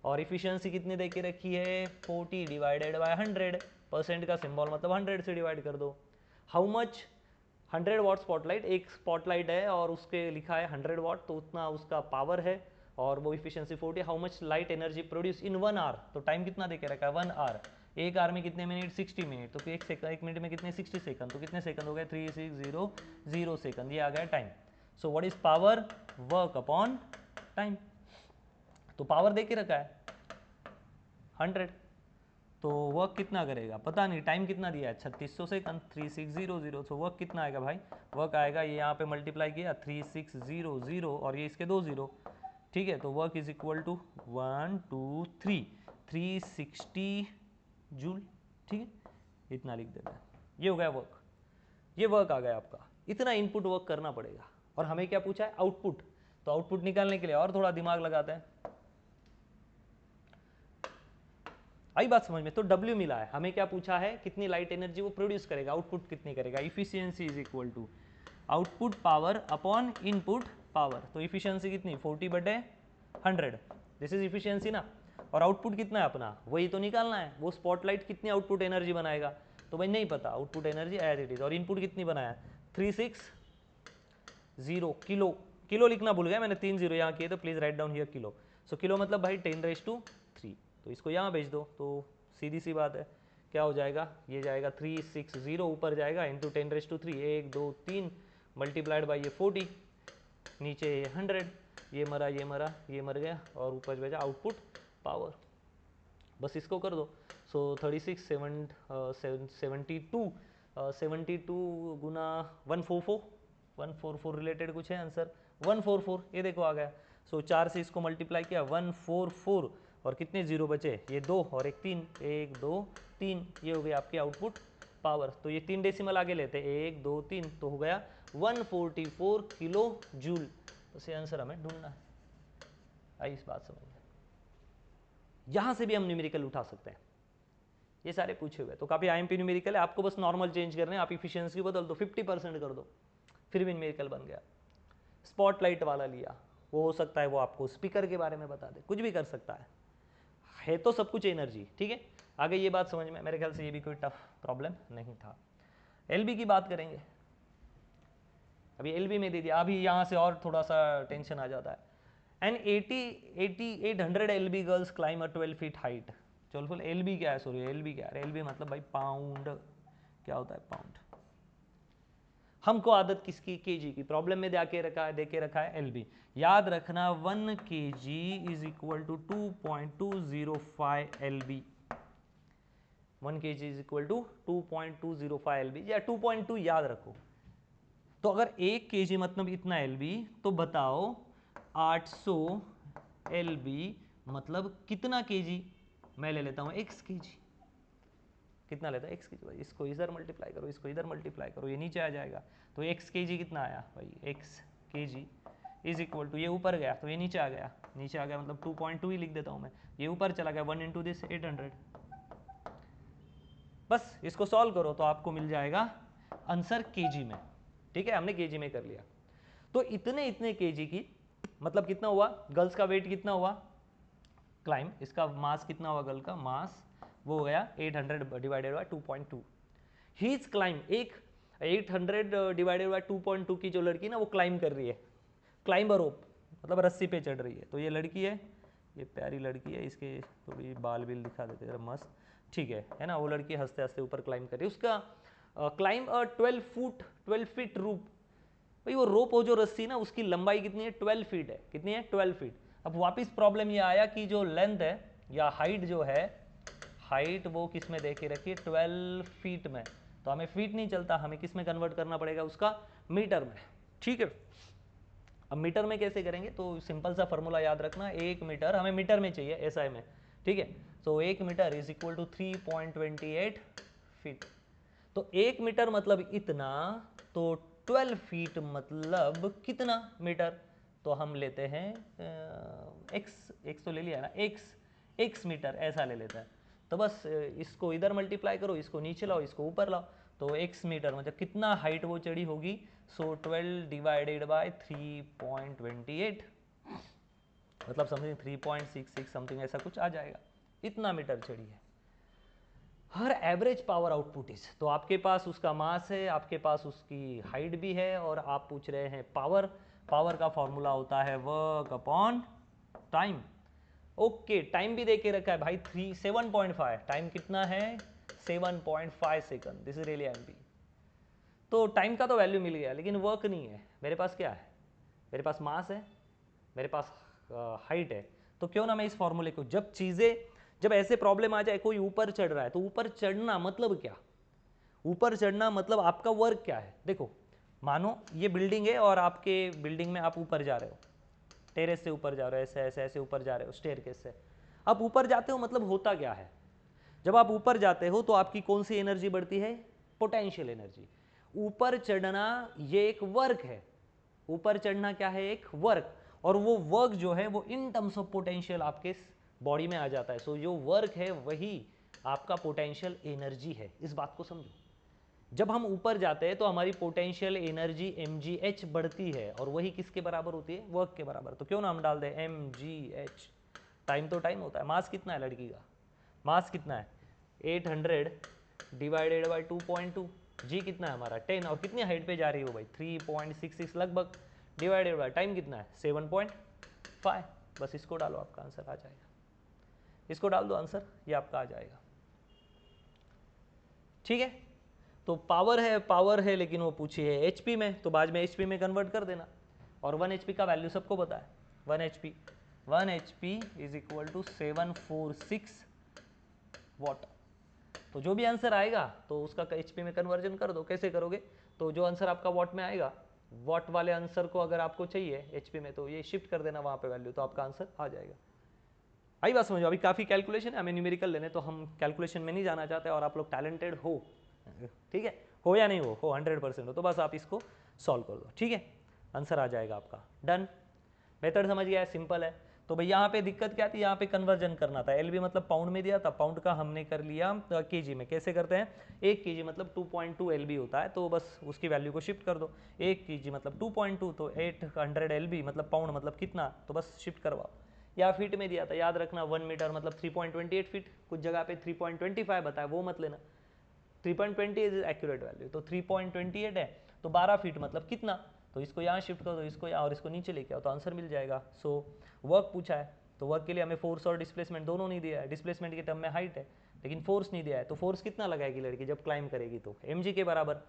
और इफिशियंसी कितनी देखी रखी है? 40 डिवाइडेड बाय 100। परसेंट का सिंबल मतलब 100 से डिवाइड कर दो। How much? 100 वॉट स्पॉटलाइट, एक स्पॉटलाइट है और उसके लिखा है 100 वॉट, तो उतना उसका पावर है, और वो efficiency 40। How much light energy produce in 1 hour? तो टाइम कितना देके रखा है? 1 आवर। एक आवर में कितने मिनट? 60 मिनट। तो एक मिनट में कितने? 60 सेकंड। तो कितने सेकंड हो गए? 3600 सेकंड, ये आ गया time. So what is power? Work upon time. तो पावर दे के रखा है 100, तो वर्क कितना करेगा पता नहीं। टाइम कितना दिया है? 3600 सेकंड, 3600। तो वर्क कितना आएगा भाई? वर्क आएगा, ये यहाँ पे मल्टीप्लाई किया 3600 और ये इसके 2 जीरो, ठीक है। तो work is equal to 1 2 3 360 joule, ठीक है, इतना लिख देता है। ये हो गया वर्क, ये वर्क आ गया आपका। इतना इनपुट वर्क करना पड़ेगा। और हमें क्या पूछा है? आउटपुट। तो आउटपुट निकालने के लिए और थोड़ा दिमाग लगाते हैं। आई बात समझ में? तो W मिला है, हमें क्या पूछा है? कितनी लाइट एनर्जी वो प्रोड्यूस करेगा, आउटपुट कितनी करेगा। Efficiency is equal to output power upon input power. तो इफिशियंसी कितनी? 40/100, दिस इज इफिशियंसी ना। और आउटपुट कितना है अपना? वही तो निकालना है। वो स्पॉटलाइट कितनी आउटपुट एनर्जी बनाएगा, तो भाई नहीं पता, output energy as it is. और इनपुट कितनी बनाया? 360 किलो। किलो लिखना भूल गया मैंने, 3 जीरो यहाँ किए, तो please write down here kilo. So kilo मतलब भाई 10⁻3। तो इसको यहाँ भेज दो, तो सीधी सी बात है, क्या हो जाएगा? ये जाएगा 360 ऊपर जाएगा इंटू 10⁻3, 1 2 3 मल्टीप्लाइड बाई ये 40, नीचे ये 100, ये मरा ये मरा ये मर गया, और ऊपर भेजा आउटपुट पावर। बस इसको कर दो। सो 36 72 गुना 144 रिलेटेड कुछ है आंसर 144, ये देखो आ गया। सो 4 से इसको मल्टीप्लाई किया 144, और कितने जीरो बचे? ये 2 और एक 3, 1 2 3, ये हो गया आपकी आउटपुट पावर। तो ये 3 डेसिमल आगे लेते, 1 2 3, तो हो गया 144 किलो जूल। बस ये आंसर हमें ढूंढना है। आई इस बात समझ में? यहां से भी हम न्यूमेरिकल उठा सकते हैं, ये सारे पूछे हुए। तो काफी आईएमपी न्यूमेरिकल है, आपको बस नॉर्मल चेंज करने हैं। आप इफिशियंसी बदल दो, 50% कर दो, फिर भी न्यूमेरिकल बन गया। स्पॉटलाइट वाला लिया, वो हो सकता है वो आपको स्पीकर के बारे में बता दे, कुछ भी कर सकता है तो सब कुछ एनर्जी, ठीक है। आगे ये बात समझ में? मेरे ख्याल से ये भी कोई टफ प्रॉब्लम नहीं था। एलबी की बात करेंगे। अभी एलबी में दे दिया, अभी यहाँ से और थोड़ा सा टेंशन आ जाता है। एन 800 LB गर्ल्स क्लाइम अ 12 फीट हाइट। चलो फिर एल बी क्या है, सॉरी एल बी क्या है, एल बी मतलब भाई पाउंड, क्या होता है पाउंड। हमको आदत किसकी, केजी की, प्रॉब्लम में देके रखा है एल बी। याद रखना 1 kg is equal to 2.205 L B, 1 kg is equal to 2.205 L B, या 2.2 याद रखो। तो अगर 1 kg मतलब इतना एल बी, तो बताओ 800 एल बी मतलब कितना केजी। मैं ले लेता हूँ x kg, कितना लेता है x kg भाई, इसको इधर मल्टीप्लाई करो, इसको इधर मल्टीप्लाई करो, ये नीचे आ जाएगा। तो x kg कितना आया भाई, x kg is equal to, ये ऊपर गया तो ये नीचे आ गया, नीचे आ गया मतलब 2.2 ही लिख देता हूँ मैं, ये ऊपर चला गया 1 इंटू दिस 800। बस इसको सॉल्व करो तो आपको मिल जाएगा आंसर केजी में। ठीक है, हमने केजी में कर लिया। तो इतने इतने केजी की मतलब कितना हुआ, गर्ल्स का वेट कितना हुआ, क्लाइंब, इसका मास कितना हुआ, गर्ल का मास वो हो गया 800 डिवाइडेड बाय 2.2। हीज क्लाइंब, एक 800 डिवाइडेड बाय 2.2 की जो लड़की ना वो क्लाइंब कर रही है, क्लाइंब रोप मतलब रस्सी पे चढ़ रही है। तो ये लड़की है, ये प्यारी लड़की है, इसके थोड़ी बाल बिल दिखा देते हैं मस्त, ठीक है ना। वो लड़की हंसते हंसते ऊपर क्लाइंब कर रही है, उसका क्लाइंब 12 फीट रूप। भाई वो रोप हो जो रस्सी ना, उसकी लंबाई कितनी है, 12 फीट है, कितनी है 12 फीट। अब वापस प्रॉब्लम ये आया कि जो लेंथ है या हाइट जो है, हाइट वो किस में देखे रखी है, 12 फीट में। तो हमें फीट नहीं चलता, हमें किस में कन्वर्ट करना पड़ेगा, उसका मीटर में। ठीक है, अब मीटर में कैसे करेंगे, तो सिंपल सा फॉर्मूला याद रखना, 1 मीटर हमें मीटर में चाहिए एसआई में। ठीक है, तो 1 metre is equal to 3.28 feet. तो 1 मीटर मतलब इतना, तो 12 फीट मतलब कितना मीटर। तो हम लेते हैं एक्स तो ले लिया ना, एक्स मीटर ऐसा ले लेता है। तो बस इसको इधर मल्टीप्लाई करो, इसको नीचे लाओ, इसको ऊपर लाओ, तो एक्स मीटर मतलब कितना हाइट वो चढ़ी होगी। सो 12 डिवाइडेड बाय 3.28 मतलब समथिंग 3.66 समथिंग ऐसा कुछ आ जाएगा, इतना मीटर चढ़ी है। हर एवरेज पावर आउटपुट इज, तो आपके पास उसका मास है, आपके पास उसकी हाइट भी है, और आप पूछ रहे हैं पावर। पावर का फॉर्मूला होता है work upon time. Okay, time भी देके रखा है भाई 7.5, टाइम कितना है 7.5 second, this is really MP. तो टाइम का तो वैल्यू मिल गया, लेकिन वर्क नहीं है। मेरे पास क्या है, मेरे पास मास है, मेरे पास हाइट है। तो क्यों ना मैं इस फॉर्मूले को, जब ऐसे प्रॉब्लम आ जाए, कोई ऊपर चढ़ रहा है, तो ऊपर चढ़ना मतलब क्या, ऊपर चढ़ना मतलब आपका वर्क क्या है। देखो मानो ये बिल्डिंग है और आपके बिल्डिंग में आप ऊपर जा रहे हो, टेरेस से ऊपर जा रहे हो, ऐसे ऐसे ऐसे ऊपर जा रहे हो स्टेयरकेस से। आप ऊपर जाते हो मतलब होता क्या है, जब आप ऊपर जाते हो तो आपकी कौन सी एनर्जी बढ़ती है, पोटेंशियल एनर्जी। ऊपर चढ़ना ये एक वर्क है, ऊपर चढ़ना क्या है, एक वर्क, और वो वर्क जो है वो इन टर्म्स ऑफ पोटेंशियल आपके बॉडी में आ जाता है। सो जो वर्क है वही आपका पोटेंशियल एनर्जी है, इस बात को समझो। जब हम ऊपर जाते हैं तो हमारी पोटेंशियल एनर्जी mgh बढ़ती है, और वही किसके बराबर होती है, वर्क के बराबर। तो क्यों ना हम डाल दें mgh, टाइम तो टाइम होता है। मास कितना है लड़की का, मास कितना है 800 डिवाइडेड बाई 2.2, जी कितना है हमारा 10, और कितनी हाइट पे जा रही हो भाई 3.66 लगभग, डिवाइडेड बाई टाइम कितना है 7.5। बस इसको डालो, आपका आंसर आ जाएगा, इसको डाल दो आंसर, ये आपका आ जाएगा। ठीक है, तो पावर है लेकिन वो पूछी है एचपी में, तो बाद में एचपी में कन्वर्ट कर देना। और 1 एचपी का वैल्यू सबको पता है, 1 HP is equal to 746 watt. तो जो भी आंसर आएगा तो उसका एचपी में कन्वर्जन कर दो। कैसे करोगे, तो जो आंसर आपका वॉट में आएगा, वॉट वाले आंसर को अगर आपको चाहिए एचपी में, तो ये शिफ्ट कर देना वहाँ पे वैल्यू, तो आपका आंसर आ जाएगा। आई बात समझो, अभी काफ़ी कैलकुलेशन है, हमें न्यूमेरिकल लेने, तो हम कैलकुलेशन में नहीं जाना चाहते, और आप लोग टैलेंटेड हो, ठीक है, हो या नहीं हो 100% हो, तो बस आप इसको सॉल्व कर दो, ठीक है, आंसर आ जाएगा आपका। डन, मेथड समझ गया है, सिंपल है। तो भाई यहाँ पे दिक्कत क्या थी, यहाँ पे कन्वर्जन करना था। एलबी मतलब पाउंड में दिया था, पाउंड का हमने कर लिया केजी में। कैसे करते हैं, 1 केजी मतलब 2.2 एलबी होता है, तो बस उसकी वैल्यू को शिफ्ट कर दो। 1 केजी मतलब 2.2, तो 800 एलबी मतलब पाउंड मतलब कितना, तो बस शिफ्ट करवाओ। या फीट में दिया था, याद रखना 1 मीटर मतलब 3.28 फीट, कुछ जगह पे 3.25 बताया, वो मत लेना, 3.20 इज एक्यूरेट वैल्यू। तो 3.28 है, तो 12 फीट मतलब कितना, तो इसको यहाँ शिफ्ट कर दो, इसको यहाँ, और इसको नीचे लेके आओ, तो आंसर मिल जाएगा। सो वर्क पूछा है, तो वर्क के लिए हमें फोर्स और डिस्प्लेसमेंट दोनों नहीं दिया है, डिस्प्लेसमेंट के टर्म में हाइट है लेकिन फोर्स नहीं दिया है, तो फोर्स कितना लगाएगी लड़की जब क्लाइंब करेगी, तो mg के बराबर।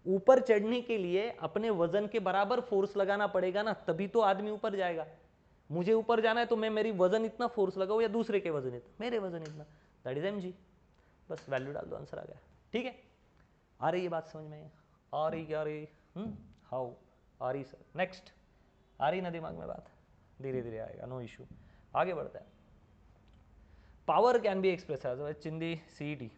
ऊपर चढ़ने के लिए अपने वजन के बराबर फोर्स लगाना पड़ेगा ना, तभी तो आदमी ऊपर जाएगा। मुझे ऊपर जाना है तो मैं मेरी वजन इतना फोर्स लगाऊं या दूसरे के वजन इतना, मेरे वजन इतना, दैट इज mg। बस वैल्यू डाल दो, आंसर आ गया। ठीक है, आ रही है बात समझ में, आ रही क्या रही, हाउ आ रही सर। नेक्स्ट, आ रही ना दिमाग में बात, धीरे धीरे आएगा, नो इशू। आगे बढ़ता है। Power can be express as चिंदी सीईटी,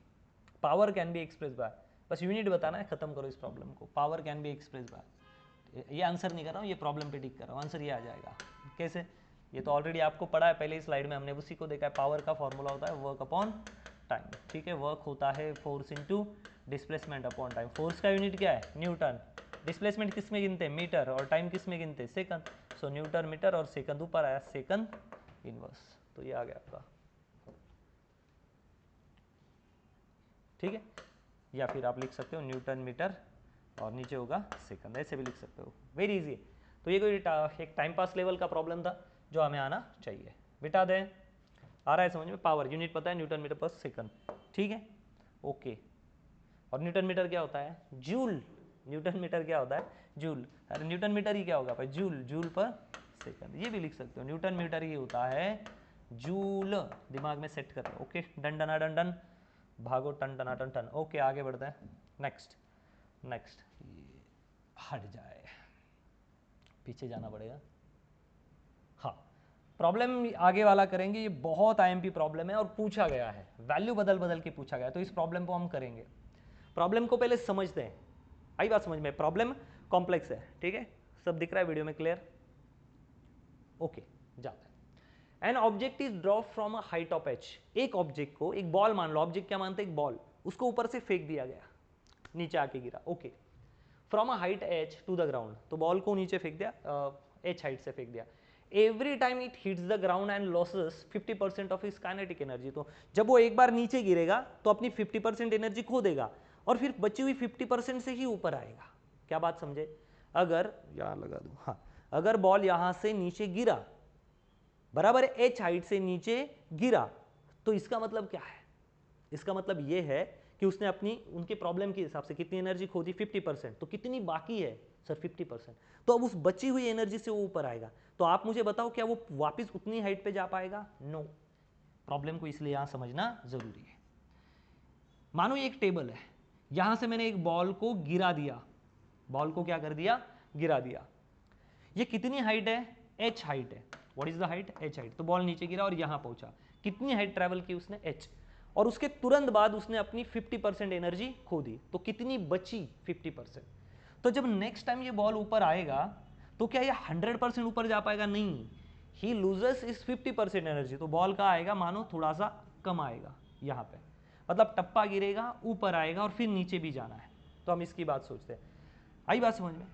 power can be express by, बस यूनिट बताना है, खत्म करो इस प्रॉब्लम को। Power can be express by, ये आंसर नहीं कर रहा हूँ, ये प्रॉब्लम पे टिक कर रहा हूँ, आंसर ये आ जाएगा। कैसे, ये तो ऑलरेडी आपको पढ़ा है पहले ही स्लाइड में, हमने उसी को देखा है। पावर का फॉर्मूला होता है वर्क अपॉन टाइम, ठीक है। वर्क होता है force into displacement upon time. Force का यूनिट क्या है, न्यूटन, डिस्प्लेसमेंट किस में गिनते हैं, मीटर, और टाइम किस में गिनते हैं, सेकंड। सो न्यूटन मीटर, और सेकंड ऊपर आया, सेकंड इनवर्स, तो ये आ गया आपका। ठीक है, या फिर आप लिख सकते हो न्यूटन मीटर और नीचे होगा सेकंड, ऐसे भी लिख सकते हो, वेरी इजी। तो ये कोई एक टाइम पास लेवल का प्रॉब्लम था जो हमें आना चाहिए, बिठा दें। आ रहा है समझ में, पावर यूनिट पता है, न्यूटन मीटर पर सेकंड, ठीक है, ओके। और न्यूटन मीटर क्या होता है, जूल, न्यूटन मीटर क्या होता है, जूल। अरे न्यूटन मीटर ही क्या होगा भाई, जूल, जूल पर सेकंड, ये भी लिख सकते हो, न्यूटन मीटर ही होता है जूल, दिमाग में सेट कर लो। ओके, डन डना डन डन, भागो टन टना टन टन। ओके, आगे बढ़ते हैं। नेक्स्ट, नेक्स्ट, हट जाए, पीछे जाना पड़ेगा। हाँ, प्रॉब्लम आगे वाला करेंगे, ये बहुत आईएमपी प्रॉब्लम है और पूछा गया है, वैल्यू बदल बदल के पूछा गया है, तो इस प्रॉब्लम को हम करेंगे। प्रॉब्लम को पहले समझते हैं, आई बात समझ में। प्रॉब्लम कॉम्प्लेक्स है, ठीक है, सब दिख रहा है वीडियो में, क्लियर। ओके, जाते हैं। An object is drop from a height of H, एक ऑब्जेक्ट को, एक बॉल मान लो, ऑब्जेक्ट क्या मानते हैं, एक बॉल, उसको ऊपर से फेंक दिया गया, नीचे आके गिरा। Okay, from a height H two the ground, तो बॉल को नीचे फेंक दिया, एच हाइट से फेंक दिया। Every time it hits the ground and losses 50% of his kinetic energy, तो जब वो एक बार नीचे गिरेगा तो अपनी 50% एनर्जी खो देगा और फिर बची हुई 50% से ही ऊपर आएगा। क्या बात समझे, अगर यहाँ लगा दूं, हाँ, अगर बॉल यहां से नीचे गिरा, बराबर एच हाइट से नीचे गिरा, तो इसका मतलब क्या है, इसका मतलब यह है कि उसने अपनी, उनके प्रॉब्लम के हिसाब से कितनी एनर्जी खो दी, 50%, तो कितनी बाकी है सर, 50%, तो अब उस बची हुई एनर्जी से वो ऊपर आएगा। तो आप मुझे बताओ, क्या वो वापस उतनी हाइट पे जा पाएगा, नो। प्रॉब्लम को इसलिए यहां समझना जरूरी है। मानो ये एक टेबल है, यहां से मैंने एक बॉल को गिरा दिया, बॉल को क्या कर दिया, गिरा दिया। ये कितनी हाइट है, एच हाइट है, what is the height, H height. तो बॉल नीचे गिरा और यहां पहुंचा, कितनी हाइट ट्रेवल की उसने, एच, और उसके तुरंत बाद उसने अपनी 50% एनर्जी खो दी, तो कितनी बची, 50%। तो जब नेक्स्ट टाइम ये बॉल ऊपर आएगा तो क्या ये 100% ऊपर जा पाएगा, नहीं, ही लूजेस इज 50% एनर्जी, तो बॉल का आएगा, मानो थोड़ा सा कम आएगा यहां पे, मतलब टप्पा गिरेगा, ऊपर आएगा और फिर नीचे भी जाना है। तो हम इसकी बात सोचते हैं, आई बात समझ में।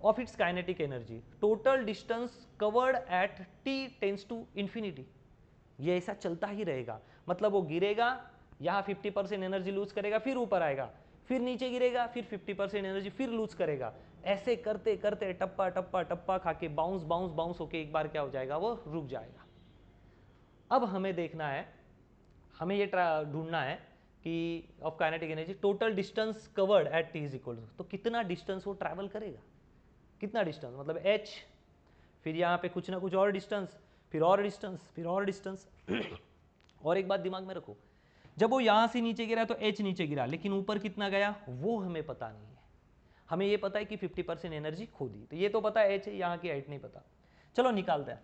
Of its kinetic energy, total distance covered at t tends to infinity, ये ऐसा चलता ही रहेगा, मतलब वो गिरेगा, यहाँ 50% एनर्जी लूज करेगा, फिर ऊपर आएगा, फिर नीचे गिरेगा, फिर 50% एनर्जी फिर लूज करेगा, ऐसे करते करते टप्पा टप्पा टप्पा खा के बाउंस बाउंस बाउंस होके एक बार क्या हो जाएगा, वो रुक जाएगा। अब हमें देखना है, हमें ये ढूंढना है कि of kinetic energy total distance covered at t is equal, तो कितना डिस्टेंस वो ट्रैवल करेगा, कितना डिस्टेंस, मतलब h, फिर यहाँ पे कुछ ना कुछ और डिस्टेंस, फिर और डिस्टेंस, फिर और डिस्टेंस। और एक बात दिमाग में रखो, जब वो यहाँ से नीचे गिरा तो h नीचे गिरा, लेकिन ऊपर कितना गया वो हमें पता नहीं है, हमें ये पता है कि 50% एनर्जी खो दी, तो ये तो पता है h है, यहाँ की हाइट नहीं पता। चलो निकालते हैं,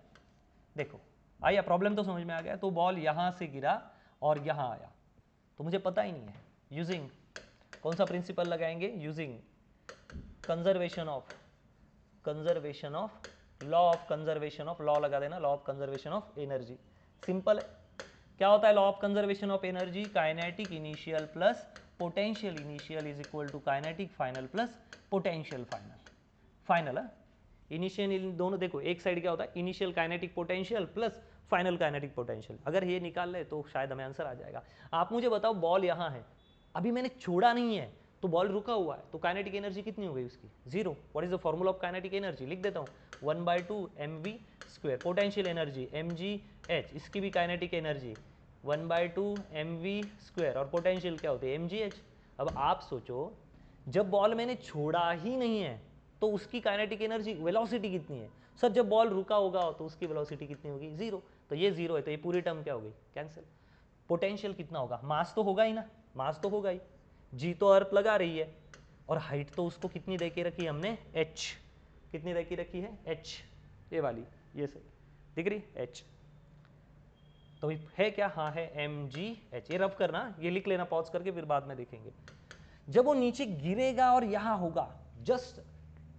देखो आया, प्रॉब्लम तो समझ में आ गया। तो बॉल यहाँ से गिरा और यहाँ आया, तो मुझे पता ही नहीं है, यूजिंग कौन सा प्रिंसिपल लगाएंगे, using conservation of law of conservation of, law लगा देना, law of conservation of energy. Simple है, क्या होता है law of conservation of energy, kinetic initial plus potential initial is equal to kinetic final plus potential final. Final है initial, इन दोनों देखो, एक साइड क्या होता है, initial kinetic potential plus final kinetic potential, अगर ये निकाल ले तो शायद हमें आंसर आ जाएगा। आप मुझे बताओ, बॉल यहाँ है, अभी मैंने छोड़ा नहीं है, तो बॉल रुका हुआ है, तो काइनेटिक एनर्जी कितनी हो गई उसकी? Zero. What is the formula of kinetic energy? लिख देता हूँ, 1/2 mv square. Potential energy mgh, इसकी भी काइनेटिक एनर्जी 1/2 mv स्क्वायर, और पोटेंशियल क्या होती है? mgh। अब आप सोचो, जब बॉल मैंने छोड़ा ही नहीं है तो उसकी काइनेटिक एनर्जी, वेलोसिटी कितनी है? सर जब बॉल रुका होगा तो उसकी वेलोसिटी कितनी होगी? जीरो। तो ये जीरो है, तो ये पूरी टर्म क्या हो गई? कैंसिल। पोटेंशियल कितना होगा? मास तो होगा ही ना, मास तो होगा ही, जी तो अर्थ लगा रही है, और हाइट तो उसको कितनी दे के रखी है हमने? h। कितनी दे के रखी है? h, ये वाली, ये से दिख रही h। तो है क्या? हाँ है mgh। ये रफ करना, ये लिख लेना पॉज करके, फिर बाद में देखेंगे। जब वो नीचे गिरेगा और यहां होगा, जस्ट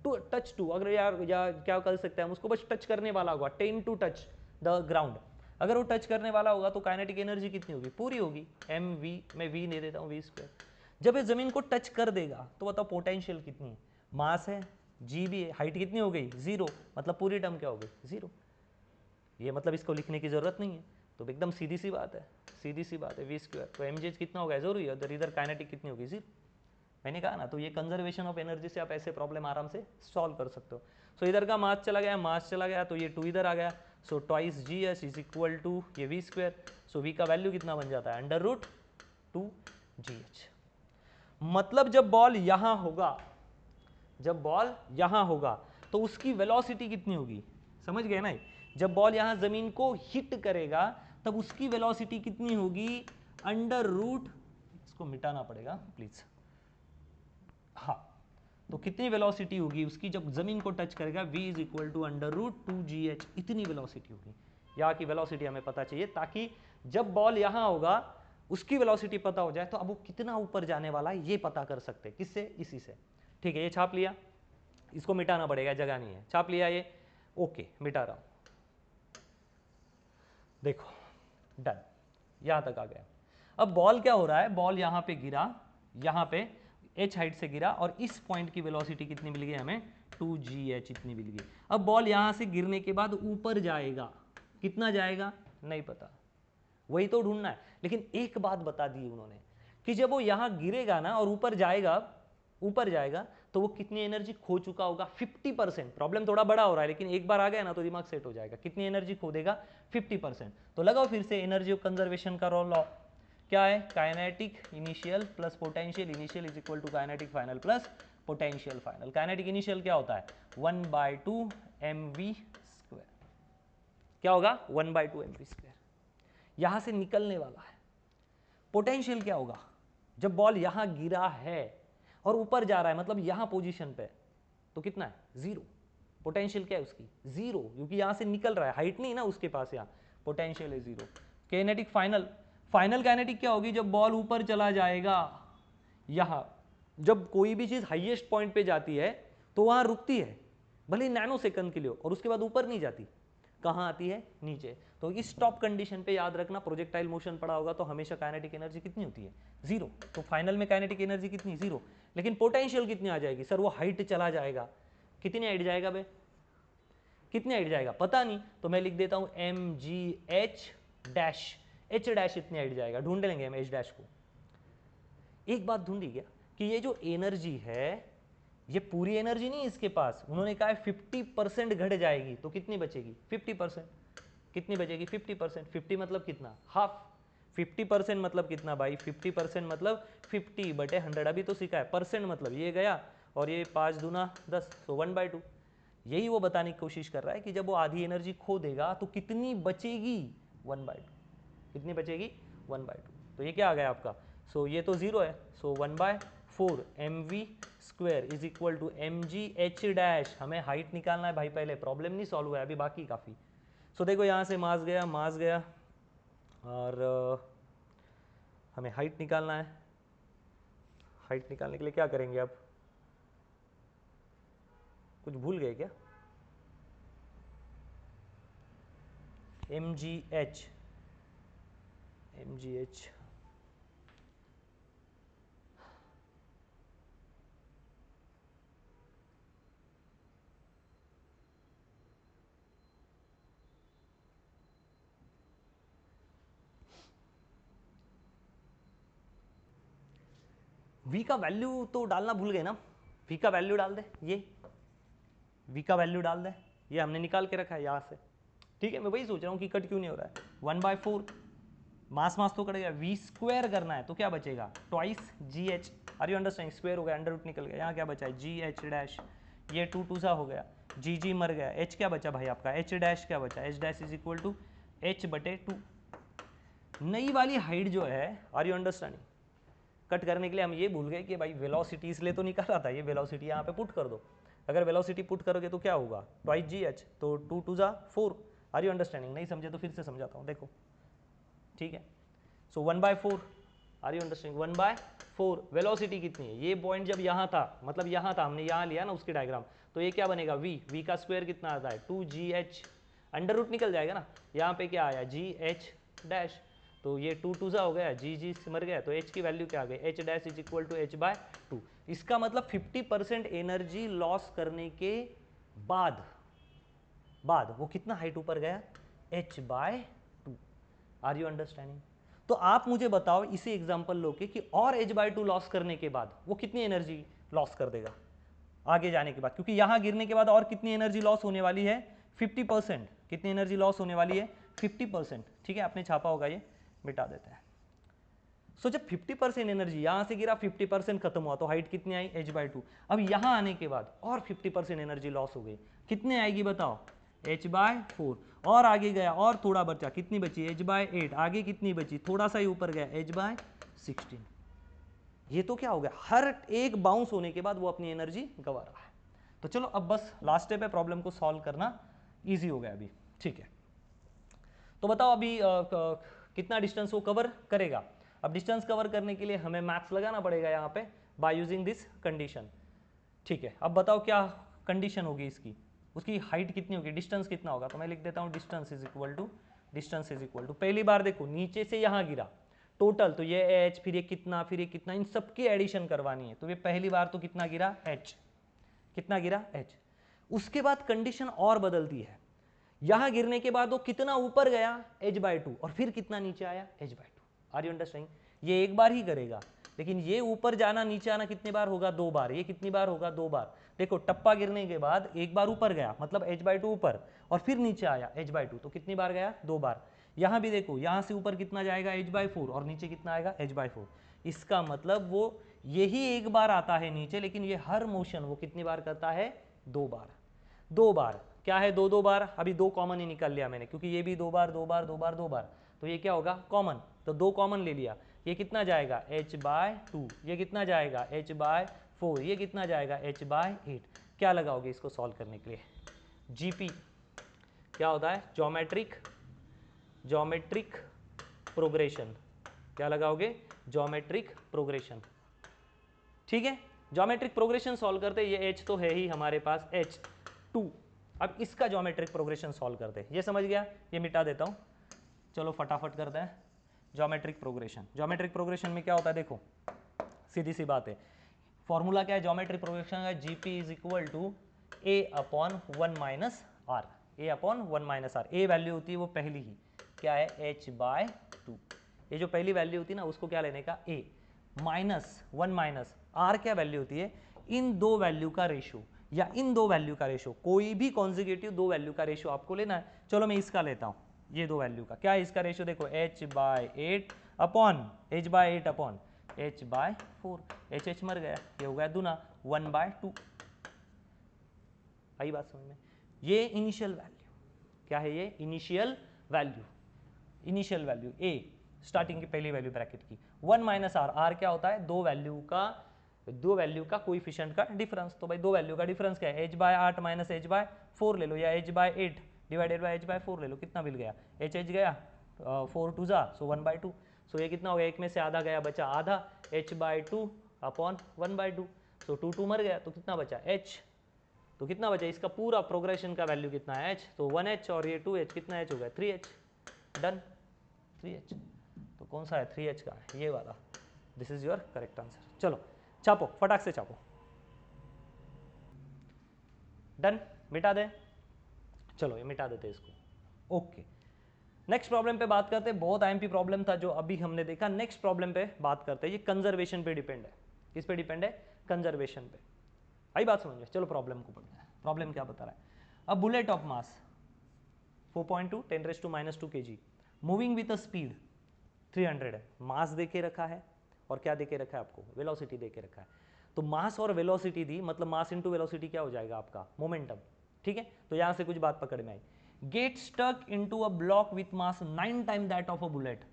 टू टच टू, अगर यार या क्या कर सकते हैं हम उसको, बस टच करने वाला होगा, 10 टू टच द ग्राउंड। अगर वो टच करने वाला होगा तो काइनेटिक एनर्जी कितनी होगी? पूरी होगी, एम वी, मैं वी दे देता हूँ, वी स्क्वायर। जब ये जमीन को टच कर देगा तो बताओ पोटेंशियल कितनी है? मास है, जी भी है, हाइट कितनी हो गई? जीरो। मतलब पूरी टर्म क्या हो गई? जीरो। ये मतलब इसको लिखने की जरूरत नहीं है, तो एकदम सीधी सी बात है, सीधी सी बात है, वी स्क्वायर। तो एम कितना होगा? जरूरी है, इधर काइनेटिक कितनी होगी? जीरो। मैंने कहा ना, तो ये कंजर्वेशन ऑफ एनर्जी से आप ऐसे प्रॉब्लम आराम से सॉल्व कर सकते हो। सो इधर का मास चला गया, मास चला गया, तो ये 2 इधर आ गया। So twice G H is equal to ये वी स्क्वायर। सो वी का वैल्यू कितना बन जाता है? √2 जी एच। मतलब जब बॉल यहां होगा, जब बॉल यहां होगा तो उसकी वेलोसिटी कितनी होगी? समझ गए ना? जब बॉल यहां जमीन को हिट करेगा तब उसकी वेलोसिटी कितनी होगी? √, इसको मिटाना पड़ेगा प्लीज, हाँ, तो कितनी वेलोसिटी होगी उसकी जब जमीन को टच करेगा? v is equal to √2 gh, इतनी वेलोसिटी होगी। यहाँ की वेलोसिटी हमें पता चाहिए, ताकि जब बॉल यहाँ होगा उसकी वेलोसिटी पता हो जाए, तो अब वो कितना ऊपर जाने वाला है ये पता कर सकते हैं। किससे? इसी से। ठीक है, ये छाप लिया, इसको मिटाना पड़ेगा, जगह नहीं है, छाप लिया ये, ओके, मिटा रहा हूँ। देखो, डन, यहाँ तक आ गया। अब बॉल क्या हो रहा है? बॉल यहाँ पे गिरा, यहाँ पे h हाइट से गिरा, और इस पॉइंट की वेलोसिटी कितनी मिल गई हमें? 2gh इतनी मिल गई। अब बॉल यहाँ से गिरने के बाद ऊपर जाएगा, कितना जाएगा नहीं पता, वही तो ढूंढना है। लेकिन एक बात बता दी उन्होंने कि जब वो यहाँ गिरेगा ना और ऊपर जाएगा, ऊपर जाएगा, तो वो कितनी एनर्जी खो चुका होगा? 50%। प्रॉब्लम थोड़ा बड़ा हो रहा है, लेकिन एक बार आ गया ना तो दिमाग सेट हो जाएगा। कितनी एनर्जी खो देगा? 50%। तो लगाओ फिर से एनर्जी ऑफ कंजर्वेशन का लॉ, क्या है? Kinetic initial plus potential initial is equal to kinetic final plus potential final. Kinetic initial क्या होता है? 1/2 mv स्क्वायर। क्या होगा? 1/2 mv स्क्वायर, यहां से निकलने वाला है। पोटेंशियल क्या होगा? जब बॉल यहां गिरा है और ऊपर जा रहा है, मतलब यहां पोजीशन पे, तो कितना है? जीरो। पोटेंशियल क्या है उसकी? जीरो, क्योंकि यहां से निकल रहा है, हाइट नहीं ना उसके पास, यहाँ पोटेंशियल है zero. Kinetic final, final kinetic क्या होगी? जब बॉल ऊपर चला जाएगा, यहां जब कोई भी चीज हाईएस्ट पॉइंट पे जाती है तो वहां रुकती है, भले नैनो सेकंड के लिए, और उसके बाद ऊपर नहीं जाती। कहाँ आती है? नीचे। तो इस टॉप कंडीशन पे याद रखना, प्रोजेक्टाइल मोशन पड़ा होगा तो हमेशा काइनेटिक एनर्जी कितनी होती है? जीरो। तो फाइनल में काइनेटिक एनर्जी कितनी? जीरो। लेकिन पोटेंशियल कितनी आ जाएगी? सर वो हाइट चला जाएगा। कितनी हाइट जाएगा बे? कितनी हाइट जाएगा पता नहीं, तो मैं लिख देता हूं mgh डैश, h डैश इतनी हाइट जाएगा। ढूंढ लेंगे हम h डैश को। एक बात ढूंढी क्या कि ये जो एनर्जी है, ये पूरी एनर्जी नहीं इसके पास, उन्होंने कहा है 50% घट जाएगी, तो कितनी बचेगी? 50%। कितनी बचेगी? 50%। 50 मतलब कितना? हाफ। 50% मतलब कितना भाई? 50% मतलब 50/100। अभी तो सीखा है, परसेंट मतलब ये गया, और ये 5 दूना 10, सो 1/2। यही वो बताने की कोशिश कर रहा है कि जब वो आधी एनर्जी खो देगा तो कितनी बचेगी? 1/2। कितनी बचेगी? 1/2। तो ये क्या आ गया आपका? सो ये तो जीरो है, so 1/4 mv square is equal to mgh dash. हमें हाइट निकालना है भाई, पहले प्रॉब्लम नहीं सॉल्व हुआ है, अभी बाकी काफ़ी। सो देखो यहाँ से मास गया, मास गया, और हमें हाइट निकालना है। हाइट निकालने के लिए क्या करेंगे आप? कुछ भूल गए क्या? mgh, mgh v का वैल्यू तो डालना भूल गए ना, v का वैल्यू डाल दे, ये v का वैल्यू डाल दे, ये हमने निकाल के रखा है यहाँ से, ठीक है। मैं वही सोच रहा हूँ कि कट क्यों नहीं हो रहा है। 1/4 मास तो कट गया, v स्क्वायर करना है तो क्या बचेगा, twice G H, are you understanding, square हो गया, अंडर रूट निकल गया, यहाँ क्या बचा है जी एच डैश, ये 2 सा हो गया, जी जी मर गया, h क्या बचा भाई आपका, h डैश क्या बचा, h dash is equal to h/2। नई वाली हाइट जो है, आर यू अंडरस्टैंडिंग, कट करने के लिए हम ये भूल गए कि भाई वेलोसिटी इसलिए तो निकाल रहा था, ये वेलोसिटी यहाँ पे पुट कर दो, अगर वेलोसिटी पुट करोगे तो क्या होगा, ट्वाइस जी एच, तो 2 2 सा 4, आर यू अंडरस्टैंडिंग, नहीं समझे तो फिर से समझाता हूँ, देखो, ठीक है। So 1/4, are you understanding, 1/4 velocity कितनी है, ये पॉइंट जब यहाँ था, मतलब यहाँ था, हमने यहाँ लिया ना उसकी डायग्राम, तो ये क्या बनेगा v का स्क्वायर कितना आता है 2gh, अंडर रूट निकल जाएगा ना, यहाँ पे क्या आया जी एच डैश, तो ये 2 2 सा हो गया, जी जी मर गया, तो h की वैल्यू क्या आ गई, h dash is equal to h/2। इसका मतलब 50% एनर्जी लॉस करने के बाद वो कितना हाइट ऊपर गया, h/2, आर यू अंडरस्टैंडिंग। तो आप मुझे बताओ इसी एग्जांपल लो के कि और h/2 लॉस करने के बाद वो कितनी एनर्जी लॉस कर देगा आगे जाने के बाद, क्योंकि यहां गिरने के बाद और कितनी एनर्जी लॉस होने वाली है 50%, कितनी एनर्जी लॉस होने वाली है 50%, ठीक है, आपने छापा होगा, ये मिटा देते हैं। सो जब 50% एनर्जी यहां से गिरा, 50% खत्म हुआ, तो हाइट कितनी आई h/2। अब यहां आने के बाद और 50% एनर्जी लॉस हो गई, कितने आएगी बताओ, h/4, और आगे गया और थोड़ा बचा, कितनी बची h/8, आगे कितनी बची, थोड़ा सा ही ऊपर गया h/16। ये तो क्या हो गया, हर एक बाउंस होने के बाद वो अपनी एनर्जी गंवा रहा है। तो चलो अब बस लास्ट स्टेप है, प्रॉब्लम को सॉल्व करना इजी हो गया अभी, ठीक है। तो बताओ अभी कितना डिस्टेंस वो कवर करेगा। अब डिस्टेंस कवर करने के लिए हमें मैथ्स लगाना पड़ेगा यहाँ पे बाय यूजिंग दिस कंडीशन, ठीक है। अब बताओ क्या कंडीशन होगी इसकी, उसकी हाइट कितनी होगी, डिस्टेंस कितना होगा, तो मैं लिख देता हूँ डिस्टेंस इज इक्वल टू पहली बार देखो नीचे से यहाँ गिरा टोटल, तो ये h, फिर ये कितना, इन सबकी एडिशन करवानी है, तो ये पहली बार तो कितना गिरा h, कितना गिरा h। उसके बाद कंडीशन और बदलती है, यहां गिरने के बाद वो कितना ऊपर गया h/2, और फिर कितना नीचे आया h/2, आर यू अंडरस्टैंडिंग। ये एक बार ही करेगा, लेकिन ये ऊपर जाना नीचे आना कितने बार होगा, 2 बार, ये कितनी बार होगा 2 बार। देखो टप्पा गिरने के बाद एक बार ऊपर गया, मतलब h/2 ऊपर, और फिर नीचे आया h/2, तो कितनी बार गया 2 बार। यहां भी देखो, यहां से ऊपर कितना जाएगा h/4, और नीचे कितना आएगा h/4। इसका मतलब वो यही एक बार आता है नीचे, लेकिन ये हर मोशन वो कितनी बार करता है 2 बार, 2 बार, क्या है 2 बार, अभी 2 कॉमन ही निकाल लिया मैंने, क्योंकि ये भी 2 बार 2 बार 2 बार 2 बार, तो ये क्या होगा कॉमन, तो 2 कॉमन ले लिया, ये कितना जाएगा h/2, ये कितना जाएगा h/4, ये कितना जाएगा h/8। क्या लगाओगे इसको सॉल्व करने के लिए, जीपी क्या होता है, ज्योमेट्रिक प्रोग्रेशन, क्या लगाओगे ज्योमेट्रिक प्रोग्रेशन, ठीक है। ज्योमेट्रिक प्रोग्रेशन सॉल्व करते, ये h तो है ही हमारे पास h2, अब इसका ज्योमेट्रिक प्रोग्रेशन सॉल्व करते, ये समझ गया, ये मिटा देता हूं, चलो फटाफट करते हैं। ज्योमेट्रिक प्रोग्रेशन में क्या होता है, देखो सीधी सी बात है, फॉर्मूला क्या है ज्योमेट्रिक प्रोग्रेशन का, GP is equal to a/1 - r, A value होती है वो पहली ही, क्या है h/2, ये जो पहली वैल्यू होती है ना उसको क्या लेने का a, -1 - r क्या वैल्यू होती है, इन दो वैल्यू का रेशियो, या इन दो वैल्यू का रेशियो, कोई भी कॉन्जिक्यूटिव दो वैल्यू का रेशियो आपको लेना है। चलो मैं इसका लेता हूं, ये दो वैल्यू का क्या है इसका रेशियो, देखो h/8 अपॉन h/4, h मर गया, ये हो गया दूना 1/2, आई बात समझ में। ये इनिशियल वैल्यू क्या है, ये इनिशियल वैल्यू a, स्टार्टिंग की पहली वैल्यू ब्रैकेट की, 1 - r, r क्या होता है दो वैल्यू का कोएफिशिएंट का डिफरेंस, तो भाई दो वैल्यू का डिफरेंस क्या है, h/8 - h/4 ले लो, या h/8 डिवाइडेड बाय h/4 ले लो, कितना मिल गया h गया 4 2 जा, सो 1/2, सो ये कितना हो गया, एक में से आधा गया बचा आधा, h/2 अपॉन 1/2, सो 2 2 मर गया, तो कितना बचा h, तो कितना बचा, इसका पूरा प्रोग्रेशन का वैल्यू कितना है h, तो 1h, और ये 2h, कितना h हो गया 3h, डन 3h, तो कौन सा है 3h का, ये वाला, this is your correct answer. चलो छापो, फटाक से छापो, डन, मिटा दे, चलो ये मिटा देते इसको, ओके। नेक्स्ट प्रॉब्लम पे बात करते हैं, बहुत आईएमपी प्रॉब्लम था जो अभी हमने देखा, नेक्स्ट प्रॉब्लम पे बात करते हैं, ये कंजर्वेशन पे डिपेंड है, किस पे डिपेंड है? कंजर्वेशन पे। आई बात समझ में? चलो प्रॉब्लम को पढ़ते हैं। प्रॉब्लम क्या बता रहा है? A bullet of mass 4.2 10⁻² kg moving with a speed 300 है। मास दे के रखा है और क्या दे के रखा है आपको? वेलोसिटी दे के रखा है। तो मास और वेलोसिटी दी, मतलब मास इंटू वेलोसिटी क्या हो जाएगा आपका? मोमेंटम। ठीक है, तो यहां से कुछ बात पकड़ में आई। Get stuck into a block with mass 9 time that of a bullet,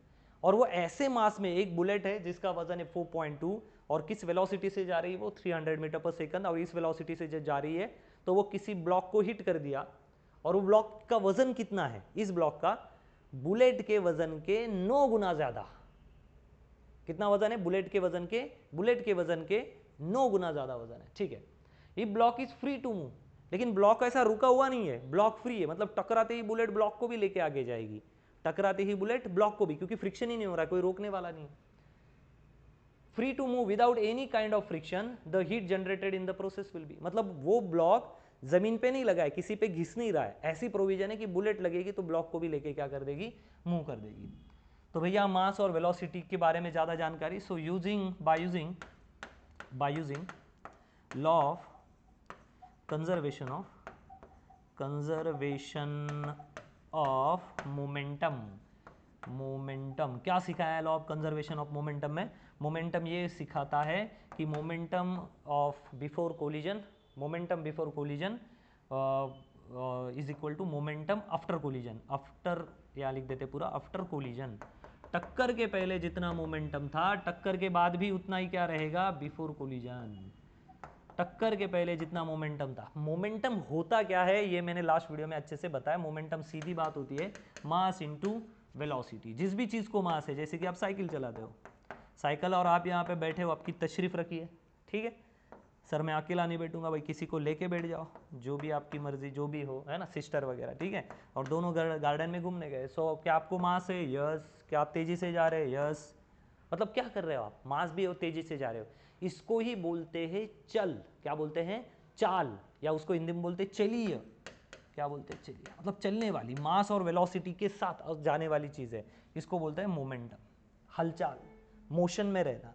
और वो ऐसे मास में एक बुलेट है जिसका वजन है 4.2 और किस वेलोसिटी से जा रही है वो? 300 मीटर पर सेकंड, और इस वेलोसिटी से जब जा रही है तो वो किसी ब्लॉक को हिट कर दिया, और वो ब्लॉक का वजन कितना है? इस ब्लॉक का बुलेट के वजन के 9 गुना ज्यादा। कितना वजन है? बुलेट के वजन के 9 गुना ज्यादा वजन है। ठीक है, ये block is free to move, लेकिन ब्लॉक ऐसा रुका हुआ नहीं है, ब्लॉक फ्री है, मतलब टकराते ही बुलेट ब्लॉक को भी लेके आगे जाएगी, टकराते ही बुलेट ब्लॉक को भी, क्योंकि फ्रिक्शन ही नहीं हो रहा है, कोई रोकने वाला नहीं। Free to move without any kind of friction, the heat generated in the process will be, मतलब वो ब्लॉक जमीन पे नहीं लगा है, किसी पे घिस नहीं रहा है, ऐसी प्रोविजन है कि बुलेट लगेगी तो ब्लॉक को भी लेके क्या कर देगी? मूव कर देगी। तो भैया मास और वेलोसिटी के बारे में ज्यादा जानकारी, so by using law of conservation of momentum क्या सिखाया है law of conservation of momentum में? मोमेंटम ये सिखाता है कि momentum before collision is equal to momentum after collision. After या लिख देते पूरा, आफ्टर कोलिजन, टक्कर के पहले जितना मोमेंटम था टक्कर के बाद भी उतना ही क्या रहेगा? Before collision. टक्कर के पहले जितना मोमेंटम था, मोमेंटम होता क्या है ये मैंने लास्ट वीडियो में अच्छे से बताया। मोमेंटम सीधी बात होती है मास इनटू वेलोसिटी। जिस भी चीज़ को मास है, जैसे कि आप साइकिल चलाते हो, साइकिल और आप यहाँ पे बैठे हो, आपकी तशरीफ रखी है, ठीक है, सर मैं अकेला नहीं बैठूंगा भाई, किसी को लेके बैठ जाओ, जो भी आपकी मर्जी, जो भी हो, है ना, सिस्टर वगैरह, ठीक है, और दोनों गार्डन में घूमने गए। सो क्या आपको मास है? यस। क्या आप तेजी से जा रहे हैं? यस। मतलब क्या कर रहे हो आप? मास भी हो, तेजी से जा रहे हो। इसको ही बोलते हैं चल। क्या बोलते हैं? चाल, या उसको हिंदी में बोलते चलिए। क्या बोलते हैं? चलिए, मतलब चलने वाली, मास और वेलोसिटी के साथ जाने वाली चीज है, इसको बोलते हैं मोमेंटम। हलचल, मोशन में रहना,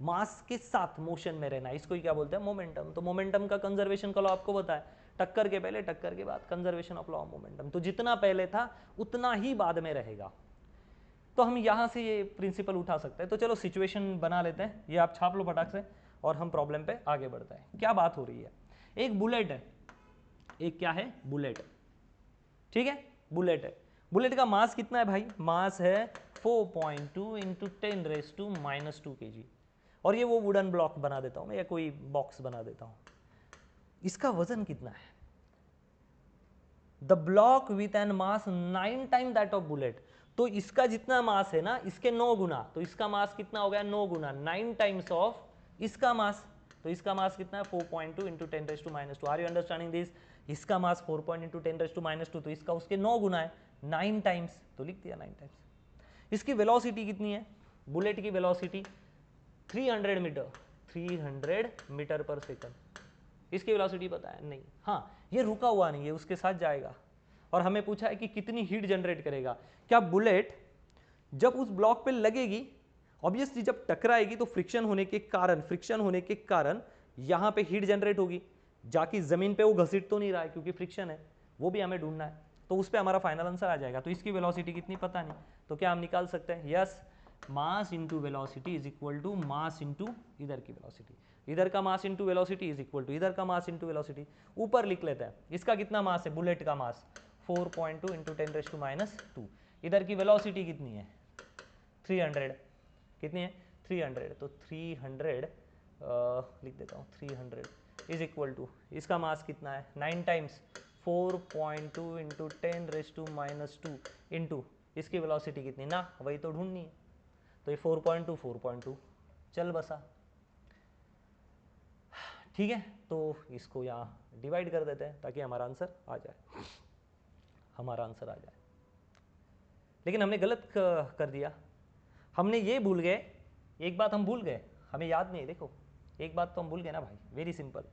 मास के साथ मोशन में रहना, इसको ही क्या बोलते हैं? मोमेंटम। तो मोमेंटम का कंजर्वेशन का लॉ आपको बताया, टक्कर के पहले टक्कर के बाद, conservation of law of momentum. तो जितना पहले था उतना ही बाद में रहेगा। तो हम यहां से ये प्रिंसिपल उठा सकते हैं। तो चलो सिचुएशन बना लेते हैं, ये आप छाप लो फटाक से, और हम प्रॉब्लम पे आगे बढ़ते हैं। क्या बात हो रही है? एक बुलेट है, एक क्या है? बुलेट, ठीक है, बुलेट है। बुलेट का मास कितना है भाई? मास है 4.2 इंटू 10⁻² kg, और ये वो वुडन ब्लॉक बना देता हूं मैं, या कोई बॉक्स बना देता हूं। इसका वजन कितना है? The block with an mass 9 time that of bullet. तो इसका जितना मास है ना, इसके 9 गुना, तो इसका मास कितना हो गया? 9 गुना, 9 टाइम्स ऑफ इसका मास। तो इसका मास कितना है? 4.2 into 10⁻²। Are you understanding this? इसका मास 4.2 10⁻², तो इसका उसके 9 गुना है, 9 टाइम्स, तो लिख दिया 9 टाइम्स। इसकी वेलोसिटी कितनी है? बुलेट की velocity 300 metre, 300 metre per second. इसकी वेलोसिटी पता है? नहीं। हाँ, ये रुका हुआ नहीं है, उसके साथ जाएगा। और हमें पूछा है कि कितनी हीट जनरेट करेगा। क्या बुलेट जब उस ब्लॉक पे लगेगी, ऑब्वियसली जब टकराएगी तो फ्रिक्शन होने के कारण यहां पे हीट जनरेट होगी, जाके जमीन पे वो घसीट तो नहीं रहा है क्योंकि फ्रिक्शन है, वो भी हमें ढूंढना है। तो उस पर हमारा फाइनल आंसर आ जाएगा। तो इसकी वेलोसिटी कितनी पता नहीं, तो क्या हम निकाल सकते हैं? Yes, mass into velocity is equal to mass into इधर की वेलोसिटी, इधर का mass into velocity is equal to इधर का मास इंटू वेलोसिटी। ऊपर लिख लेते हैं, इसका कितना मास है? बुलेट का मास 4.2 इंटू 10⁻²। इधर की वेलोसिटी कितनी है? 300। कितनी है? 300। तो 300 लिख देता हूँ, 300 इज इक्वल टू, इसका मास कितना है? 9 टाइम्स 4.2 इंटू 10⁻² इंटू इसकी वेलोसिटी कितनी ना, वही तो ढूंढनी है। तो ये 4.2 चल बसा, ठीक है। तो इसको यहाँ डिवाइड कर देते हैं ताकि हमारा आंसर आ जाए, लेकिन हमने गलत कर दिया। हमने ये भूल गए, एक बात हम भूल गए, हमें याद नहीं है। देखो, एक बात तो हम भूल गए ना भाई, वेरी सिंपल।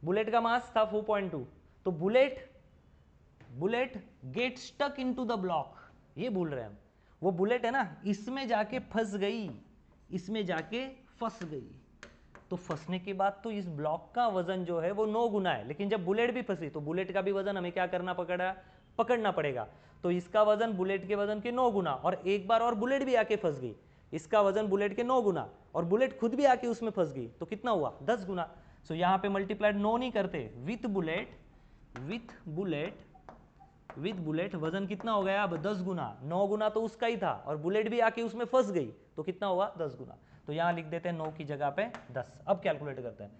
बुलेट का मास था 4.2, तो bullet get stuck into the block, ये भूल रहे हैं हम। वो बुलेट है ना, इसमें जाके फंस गई, इसमें जाके फंस गई, तो फंसने के बाद तो इस ब्लॉक का वजन जो है वो 9 गुना है, लेकिन जब बुलेट भी फंसी तो बुलेट का भी वजन हमें क्या करना पकड़ना पड़ेगा। तो इसका वजन बुलेट के वजन के 9 गुना, और एक बार और बुलेट भी आके फंस गई, इसका वजन बुलेट के 9 गुना, और बुलेट खुद भी आके उसमें फंस गई, तो कितना हुआ 10 गुना। सो यहाँ पे मल्टीप्लाइड 9 नहीं करते, विथ बुलेट वजन कितना हो गया अब 10 गुना, 9 गुना तो उसका ही था और बुलेट भी आके उसमें फंस गई, तो कितना हुआ 10 गुना। तो यहाँ लिख देते हैं 9 की जगह पे 10। अब कैलकुलेट करते हैं,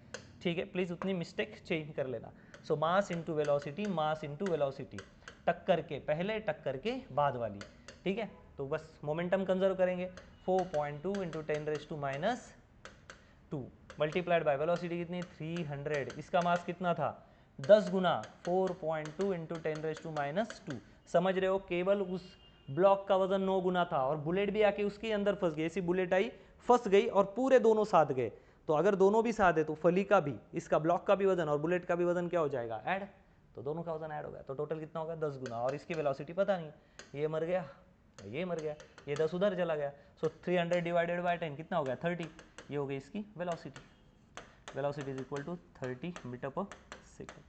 ठीक है, प्लीज उतनी मिस्टेक चेंज कर लेना। So mass into velocity, mass into velocity, टक्कर के पहले टक्कर के बाद वाली, ठीक है। तो बस मोमेंटम कंजर्व करेंगे, 4.2 इंटू 10⁻² मल्टीप्लाइड बाय वेलोसिटी कितनी 300, इसका मास कितना था 10 गुना, 4.2 इंटू 10⁻²। समझ रहे हो, केवल उस ब्लॉक का वजन 9 गुना था और बुलेट भी आके उसके अंदर फंस गई, ऐसी बुलेट आई फंस गई और पूरे दोनों साथ गए। तो अगर दोनों भी साथ है तो फली का भी, इसका ब्लॉक का भी वजन और बुलेट का भी वजन क्या हो जाएगा ऐड, तो दोनों का वजन ऐड हो गया, तो टोटल कितना होगा 10 गुना। और इसकी वेलोसिटी पता नहीं, ये मर गया, ये मर गया, ये 10 उधर चला गया। सो 300 डिवाइडेड बाय 10 कितना हो गया 30, ये हो गई इसकी velocity. Velocity is equal to 30 metre per second.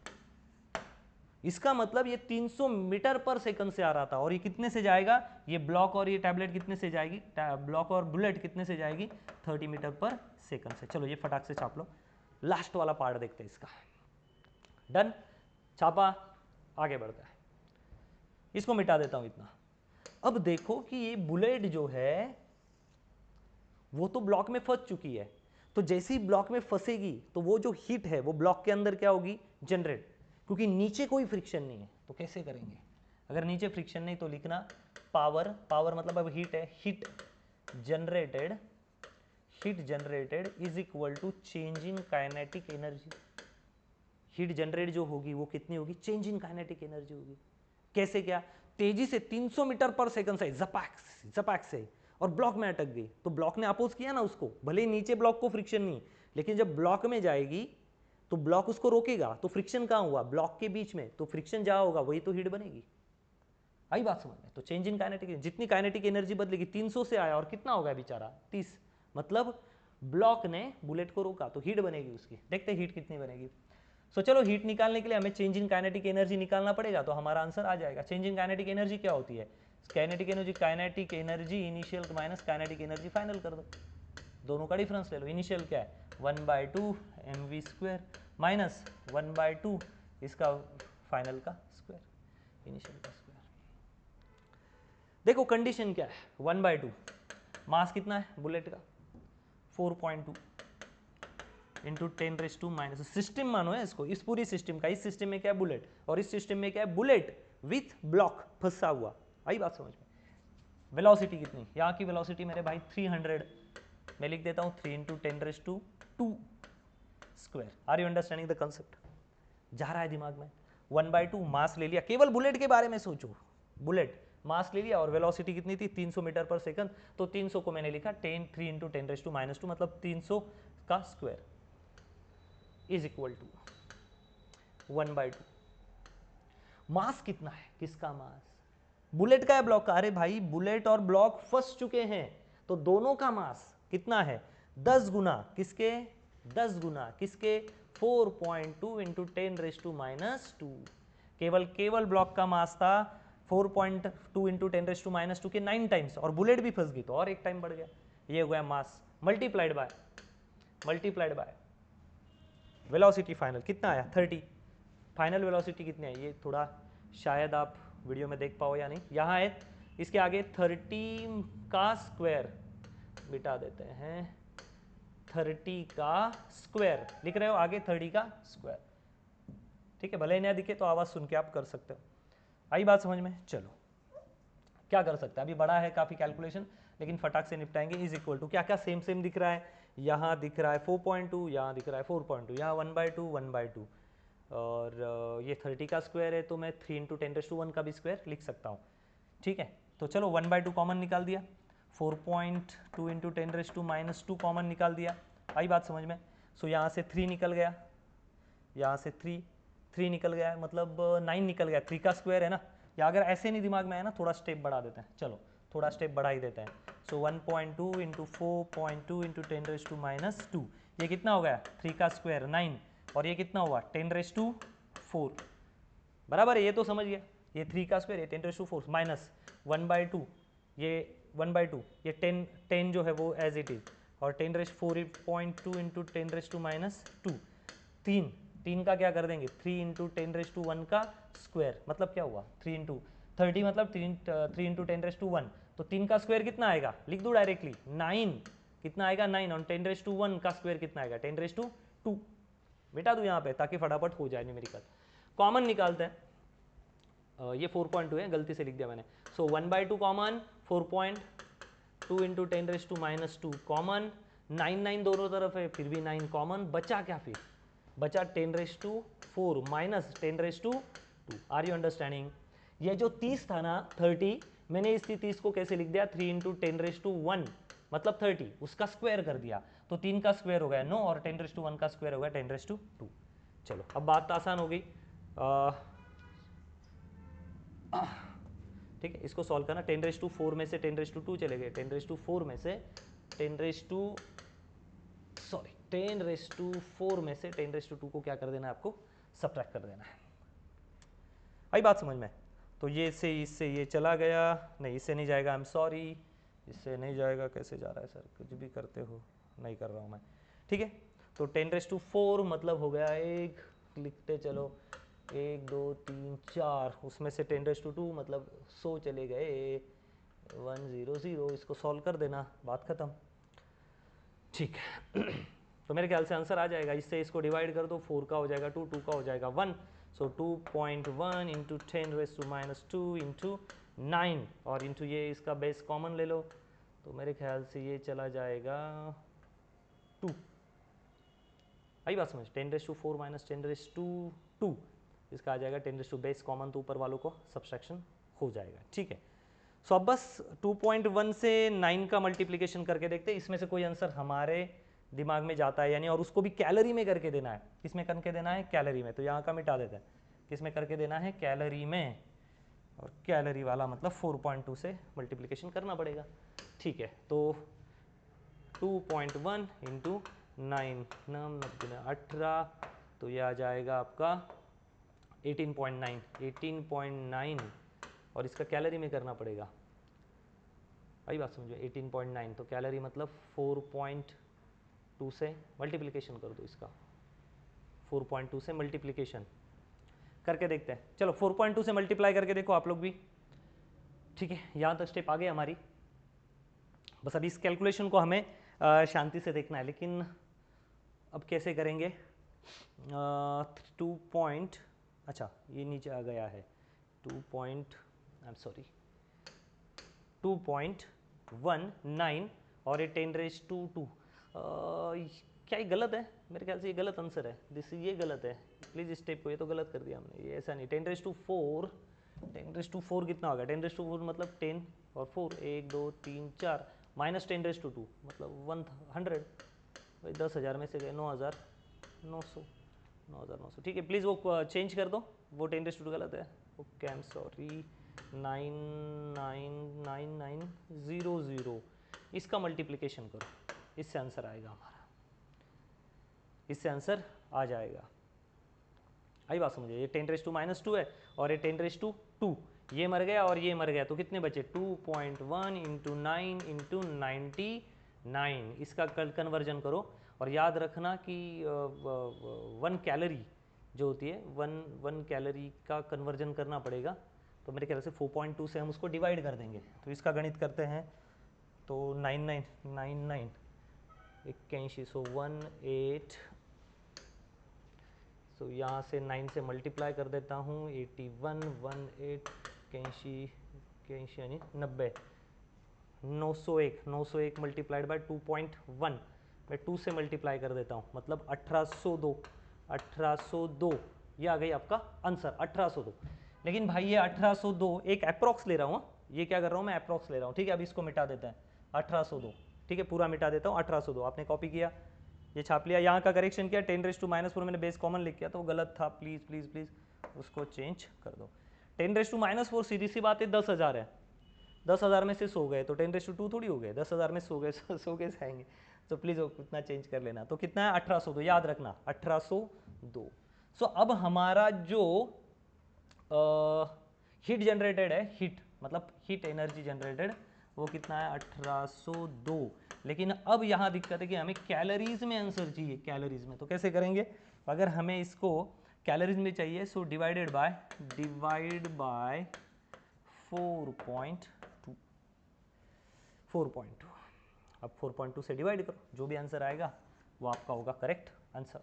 इसका मतलब ये 300 मीटर पर सेकंड से आ रहा था, और ये कितने से जाएगा, ये ब्लॉक और ये टैबलेट कितने से जाएगी, ब्लॉक और बुलेट कितने से जाएगी 30 मीटर पर सेकंड से। चलो ये फटाक से छाप लो, लास्ट वाला पार्ट देखते हैं इसका। डन, छापा, आगे बढ़ता है, इसको मिटा देता हूं इतना। अब देखो कि ये बुलेट जो है वो तो ब्लॉक में फंस चुकी है, तो जैसे ही ब्लॉक में फंसेगी तो वो जो हीट है वो ब्लॉक के अंदर क्या होगी जनरेट, क्योंकि नीचे कोई फ्रिक्शन नहीं है। तो कैसे करेंगे, अगर नीचे फ्रिक्शन नहीं तो लिखना पावर, पावर मतलब अब हीट है, heat generated is equal to change in kinetic energy. Heat generate जो होगी वो कितनी होगी, चेंज इन काइनेटिक एनर्जी होगी। कैसे, क्या, तेजी से 300 मीटर पर सेकंड से जपाक से और ब्लॉक में अटक गई, तो ब्लॉक ने अपोज किया ना उसको, भले ही नीचे ब्लॉक को फ्रिक्शन नहीं, लेकिन जब ब्लॉक में जाएगी तो ब्लॉक उसको रोकेगा, तो फ्रिक्शन कहां हुआ ब्लॉक के बीच में, तो फ्रिक्शन जहां होगा वही तो हीट बनेगी। आई बात समझ में, तो चेंज इन काइनेटिक, जितनी काइनेटिक एनर्जी बदलेगी, 300 से आया और कितना हो गया बेचारा 30, मतलब ब्लॉक ने बुलेट को रोका तो हीट बनेगी उसकी। देखते हैं हीट कितनी बनेगी। सो चलो हीट निकालने के लिए हमें चेंज इन काइनेटिक एनर्जी निकालना पड़ेगा, तो हमारा आंसर आ जाएगा। चेंज इन काइनेटिक एनर्जी क्या होती है, kinetic energy initial minus kinetic energy final कर दो, दोनों का डिफरेंस ले लो। इनिशियल क्या है 1/2 mv² माइनस 1/2 इसका फाइनल का स्क्वायर, इनिशियल का स्क्वायर। देखो कंडीशन क्या है 1/2, मास कितना है बुलेट का 4.2 इंटू 10⁻⁻, सिस्टम मानो है इसको, इस पूरी सिस्टम का, इस सिस्टम में क्या है बुलेट, और इस सिस्टम में क्या है बुलेट विथ ब्लॉक फंसा हुआ। आई बात समझ में। वेलोसिटी कितनी, यहाँ की वेलोसिटी मेरे भाई 300, मैं लिख देता हूँ 3 into 10⁻²। Are you understanding the concept, जा रहा है दिमाग में। 1/2 मास ले लिया, केवल बुलेट के बारे में सोचो, बुलेट मास ले लिया और वेलोसिटी कितनी थी 300 मीटर पर सेकंड, तो 300 को मैंने लिखा 3 इंटू 10⁻², मतलब 300 का स्क्वायर इज इक्वल टू 1/2। मास कितना है, किसका मास, बुलेट का है ब्लॉक का, अरे भाई बुलेट और ब्लॉक फंस चुके हैं, तो दोनों का मास कितना है 10 गुना, किसके 10 गुना किसके 4.2 इंटू 10⁻²। केवल ब्लॉक का मास था 4.2 इंटू 10⁻² के 9 टाइम्स, और बुलेट भी फंस गई तो और एक टाइम बढ़ गया, ये हो गया mass multiplied by velocity final कितना आया 30। फाइनल वेलोसिटी कितनी है, ये थोड़ा शायद आप वीडियो में देख पाओ या नहीं, यहाँ है इसके आगे 30 का स्क्वायर, मिटा देते हैं 30 का स्क्वायर लिख रहे हो, आगे 30 का स्क्वायर, ठीक है, भले ही ना दिखे तो आवाज सुन के आप कर सकते हो। आई बात समझ में। चलो क्या कर सकते हैं, अभी बड़ा है काफी कैलकुलेशन, लेकिन फटाक से निपटाएंगे। इज इक्वल टू क्या क्या सेम दिख रहा है, यहाँ दिख रहा है 4.2, यहाँ दिख रहा है 4.2, यहाँ 1/2 और ये 30 का स्क्वायर है, तो मैं 3 इंटू 10⁻1 का भी स्क्वायर लिख सकता हूँ, ठीक है। तो चलो 1/2 कॉमन निकाल दिया, 4.2 इंटू 10⁻² कॉमन निकाल दिया, आई बात समझ में। सो यहाँ से 3 निकल गया, यहाँ से 3 निकल गया है, मतलब 9 निकल गया, 3 का स्क्वायर है ना। या अगर ऐसे नहीं दिमाग में आया ना, थोड़ा स्टेप बढ़ा देते हैं, चलो थोड़ा स्टेप बढ़ा ही देते हैं। सो 1.2 इंटू 4.2 इंटू 10⁻², ये कितना हो गया 3 का स्क्वायर 9, और ये कितना हुआ 10⁻4, बराबर है, ये तो समझ गया, ये 3 का स्क्वायर, ये 10⁻4 माइनस 1/2, ये 1/2, ये 10 जो है वो एज इट इज, और 10⁻4.2 इंटू 10⁻², 3 का क्या कर देंगे 3 इंटू 10⁻1 का स्क्वायर, मतलब क्या हुआ 3 इंटू 30, मतलब 3 इंटू 10⁻1, तो 3 का स्क्वायर कितना आएगा, लिख दूँ डायरेक्टली 9, कितना आएगा 9, और 10⁻1 का स्क्वायर कितना आएगा 10⁻2, मिटा दूँ यहाँ पे ताकि फटाफट हो जाए न्यूमेरिकल। कॉमन निकालते हैं, ये 4.2 है, गलती से लिख दिया मैंने। सो 1/2 कॉमन, 4.2 इंटू 10⁻² कॉमन, 9 दोनों तरफ है फिर भी 9 कॉमन, बचा क्या फिर, बचा 10⁻4 माइनस 10⁻2। Are you understanding? ये जो 30 था ना 30, मैंने इस 30 को कैसे लिख दिया 3 इंटू 10⁻1 मतलब 30, उसका स्क्वायर कर दिया, तो 3 का स्क्वायर हो गया 9, और 10⁻1 का स्क्वायर हो गया 10⁻2। चलो अब बात आसान हो गई, ठीक है, इसको सॉल्व करना। 10⁻4 में से 10⁻2 चले गए, 10⁻4 में से 10⁻4 में से 10⁻2 को क्या कर देना है आपको, सब्ट्रैक्ट कर देना है। आई बात समझ में? तो ये इससे ये चला गया, नहीं इससे नहीं जाएगा, आई एम सॉरी, इससे नहीं जाएगा, कैसे जा रहा है सर, कुछ भी करते हो, नहीं कर रहा हूँ मैं, ठीक है। तो 10⁻4 मतलब हो गया एक, लिखते चलो 1 2 3 4, उसमें से 10⁻2 मतलब 100 चले गए, 100, इसको सॉल्व कर देना, बात खत्म, ठीक है। तो मेरे ख्याल से आंसर आ जाएगा, इससे इसको डिवाइड कर दो, 4 का हो जाएगा 2, 2 का हो जाएगा 1, सो 2.1 इंटू 10⁻² इंटू 9, और इंटू ये इसका बेस कॉमन ले लो, तो मेरे ख्याल से ये चला जाएगा 2, आई बात समझ, 10⁻4 माइनस 10⁻2, इसका आ जाएगा 10 बेस कॉमन, तो ऊपर वालों को सब्सट्रैक्शन हो जाएगा, ठीक है। सो अब बस 2.1 से 9 का मल्टीप्लिकेशन करके देखते हैं, इसमें से कोई आंसर हमारे दिमाग में जाता है यानी, और उसको भी कैलोरी में करके देना है, किसमें करके देना है कैलोरी में, तो यहाँ का मिटा देते हैं, किसमें करके देना है कैलोरी में, और कैलोरी वाला मतलब 4.2 से मल्टीप्लिकेशन करना पड़ेगा, ठीक है। तो 2.1 इंटू 9 18, तो ये आ जाएगा आपका 18.9, और इसका कैलोरी में करना पड़ेगा, आई बात समझो 18.9, तो कैलोरी मतलब 4.2 से मल्टीप्लिकेशन कर दो, इसका 4.2 से मल्टीप्लिकेशन करके देखते हैं, चलो 4.2 से मल्टीप्लाई करके देखो आप लोग भी, ठीक है। यहाँ तक स्टेप आ गई हमारी, बस अभी इस कैलकुलेशन को हमें शांति से देखना है, लेकिन अब कैसे करेंगे, 2 अच्छा ये नीचे आ गया है 2.19 और ये 10⁻², क्या ये गलत है, मेरे ख्याल से ये गलत आंसर है, ये गलत है, प्लीज़ स्टेप को, ये तो गलत कर दिया हमने, ये ऐसा नहीं, 10⁻4 कितना होगा 10⁻4 मतलब 10 और 4, 1 2 3 4 माइनस 10⁻2 मतलब 100, भाई 10,000 में से गए 9,900, ठीक है, प्लीज़ वो चेंज कर दो, वो 10⁻2 गलत है, ओके आई एम सॉरी, 9999900, इसका मल्टीप्लिकेशन करो, इससे आंसर आएगा हमारा, इससे आंसर आ जाएगा, आई बात समझिए, ये 10⁻2 है और ये 10⁻2, ये मर गया और ये मर गया, तो कितने बचे 2.1 इंटू 9 इंटू 99, इसका कन्वर्जन करो, और याद रखना कि 1 कैलोरी जो होती है 1 कैलोरी का कन्वर्जन करना पड़ेगा, तो मेरे ख्याल से 4.2 से हम उसको डिवाइड कर देंगे, तो इसका गणित करते हैं, तो 9999 81, सो 18, सो यहाँ से 9 से मल्टीप्लाई कर देता हूँ, 81 18 81 यानी 90, 901 मल्टीप्लाइड बाय 2.1, मैं 2 से मल्टीप्लाई कर देता हूँ, मतलब 1802, ये आ गई आपका आंसर 1802, लेकिन भाई ये 1802 एक अप्रॉक्स ले रहा हूँ, ये क्या कर रहा हूँ मैं अप्रॉक्स ले रहा हूँ, ठीक है। अब इसको मिटा देते हैं 1802, ठीक है, पूरा मिटा देता हूँ 1802, आपने कॉपी किया, ये छाप लिया, यहाँ का करेक्शन किया, 10⁻⁻4 मैंने बेस कॉमन लिख किया, तो वो गलत था, प्लीज़ प्लीज़ प्लीज़ उसको चेंज कर दो। 10⁻⁻4 सीधी सी बात है 10,000 है, 10,000 में से 100 गए तो 10⁻2 थोड़ी हो गए, 10,000 में 100 गए 100 कैसे आएंगे? तो प्लीज़ उतना चेंज कर लेना। तो कितना है 1802, याद रखना 1802। सो अब हमारा जो हीट जनरेटेड है, हीट मतलब हीट एनर्जी जनरेटेड, वो कितना है 1802। लेकिन अब यहाँ दिक्कत है कि हमें कैलोरीज में आंसर चाहिए, कैलोरीज में। तो कैसे करेंगे? अगर हमें इसको कैलोरीज में चाहिए सो डिवाइड बाय 4.2, 4.2। अब 4.2 से डिवाइड करो, जो भी आंसर आएगा वो आपका होगा करेक्ट आंसर,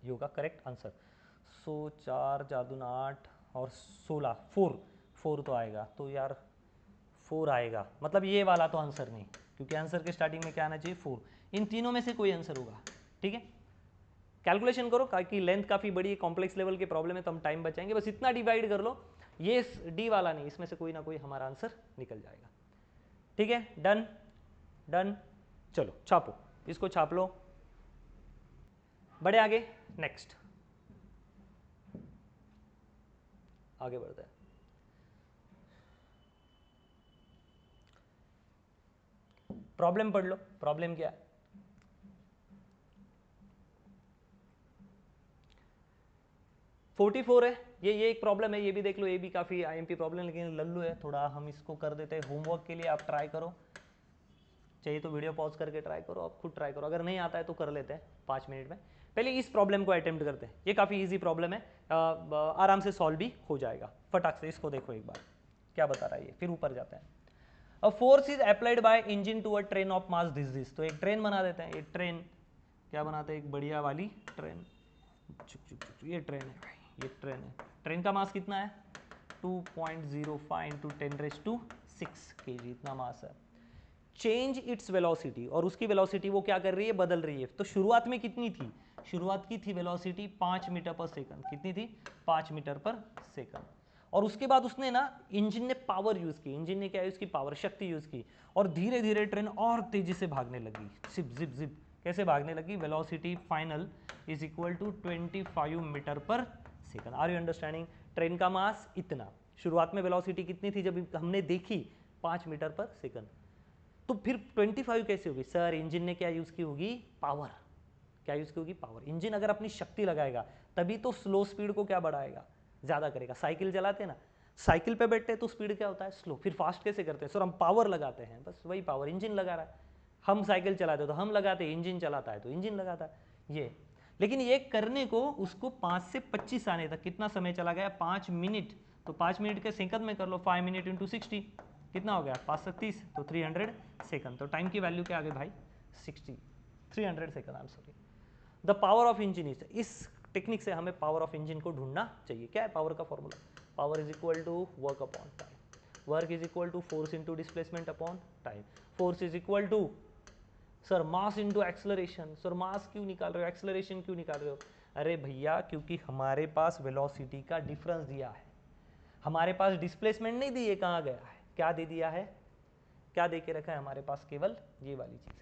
ये होगा करेक्ट आंसर। सो 4 4 8 और 16, 4 तो आएगा, तो यार 4 आएगा, मतलब ये वाला तो आंसर नहीं, क्योंकि आंसर के स्टार्टिंग में क्या आना चाहिए 4। इन तीनों में से कोई आंसर होगा, ठीक है। कैलकुलेशन करो, क्योंकि लेंथ काफ़ी बड़ी कॉम्प्लेक्स लेवल की प्रॉब्लम है तो हम टाइम बचाएंगे, बस इतना डिवाइड कर लो, ये डी वाला नहीं, इसमें से कोई ना कोई हमारा आंसर निकल जाएगा, ठीक है। डन डन, चलो छापो, इसको छाप लो, बढ़े आगे, नेक्स्ट आगे बढ़ते हैं। प्रॉब्लम पढ़ लो, प्रॉब्लम क्या है? (44) है, ये एक प्रॉब्लम है, ये भी देख लो, ये भी काफ़ी आईएमपी प्रॉब्लम, लेकिन लल्लू है थोड़ा, हम इसको कर देते हैं होमवर्क के लिए, आप ट्राई करो, चाहिए तो वीडियो पॉज करके ट्राई करो, आप खुद ट्राई करो, अगर नहीं आता है तो कर लेते हैं 5 मिनट में। पहले इस प्रॉब्लम को अटेम्प्ट करते हैं, ये काफ़ी इजी प्रॉब्लम है, आराम से सॉल्व भी हो जाएगा, फटाक से इसको देखो एक बार क्या बता रहा है ये, फिर ऊपर जाते हैं। A force is applied by engine to a train of mass this, तो एक ट्रेन बना देते हैं, ये ट्रेन क्या बनाते हैं, एक बढ़िया वाली ट्रेन, ये ट्रेन है भाई, ये ट्रेन है, ट्रेन का मास कितना है 2.05 इंटू 10⁻6 kg, इतना मास है। चेंज इट्स वेलोसिटी, और उसकी वेलोसिटी वो क्या कर रही है, बदल रही है। तो शुरुआत में कितनी थी, शुरुआत की थी वेलोसिटी 5 मीटर पर सेकंड, कितनी थी 5 मीटर पर सेकंड, और उसके बाद उसने ना इंजन ने पावर यूज की, इंजन ने क्या यूज की, पावर, शक्ति यूज की, और धीरे धीरे ट्रेन और तेजी से भागने लगी, जिप जिप जिप, कैसे भागने लगी, velocity final is equal to 25 metre per second. Are you understanding? Train का मास इतना, शुरुआत में वेलोसिटी कितनी थी जब हमने देखी 5 मीटर पर सेकंड, तो फिर 25 कैसे होगी सर, इंजन ने क्या यूज की होगी, पावर, क्या यूज की होगी, पावर। इंजन अगर अपनी शक्ति लगाएगा तभी तो स्लो स्पीड को क्या बढ़ाएगा, ज्यादा करेगा। साइकिल चलाते हैं ना, साइकिल पे बैठते हैं तो स्पीड क्या होता है, स्लो, फिर फास्ट कैसे करते हैं सर, हम पावर लगाते हैं, बस वही पावर इंजन लगा रहा है। हम साइकिल चलाते हैं तो हम लगाते हैं, इंजन चलाता है तो इंजन लगाता है, ये। लेकिन ये करने को उसको 5 से 25 आने तक कितना समय चला गया, 5 मिनट, तो 5 मिनट के सेकंड में कर लो, 5 मिनट इंटू 60 कितना हो गया, 5 से 30, तो 300 सेकंड, तो टाइम की वैल्यू क्या आ गई भाई 60, 300 second, I am sorry. The power of engine is, इस टेक्निक से हमें पावर ऑफ इंजन को ढूंढना चाहिए। क्या है पावर का formula, power is equal to work upon time, work is equal to force into displacement upon time, force is equal to sir mass into acceleration, sir mass क्यों निकाल रहे हो, एक्सलरेशन क्यों निकाल रहे हो, अरे भैया क्योंकि हमारे पास वेलोसिटी का डिफरेंस दिया है, हमारे पास डिस्प्लेसमेंट नहीं दी है, कहाँ गया है, क्या दे दिया है, क्या दे के रखा है हमारे पास, केवल ये वाली चीज है।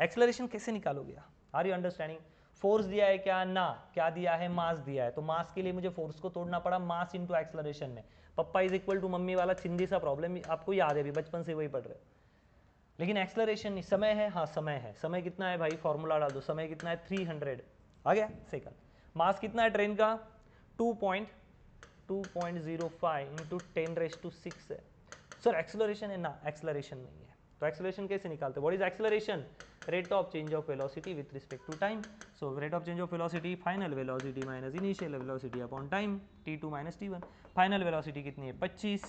एक्सलरेशन कैसे निकालोगे, आर यू अंडरस्टैंडिंग? फोर्स दिया है क्या, ना, क्या दिया है, मास दिया है, तो मास के लिए मुझे फोर्स को तोड़ना पड़ा, मास इंटू एक्सलरेशन में, पप्पा इज इक्वल टू मम्मी वाला चिंदी सा प्रॉब्लम आपको याद है, अभी बचपन से वही पढ़ रहे हो। लेकिन एक्सलरेशन नहीं, समय है, हाँ समय है, समय कितना है भाई, फॉर्मूला डाल दो, समय कितना है 300 आ गया सेकंड। मास कितना है ट्रेन का 2.05 इंटू 10⁻6 है। सर एक्सलरेशन है ना, एक्सलरेशन नहीं है, तो एक्सलरेशन कैसे निकालते, what is acceleration, rate of change of velocity with respect to time. So rate of change of velocity final velocity minus initial velocity upon time, t2 minus t1। Final velocity कितनी है 25,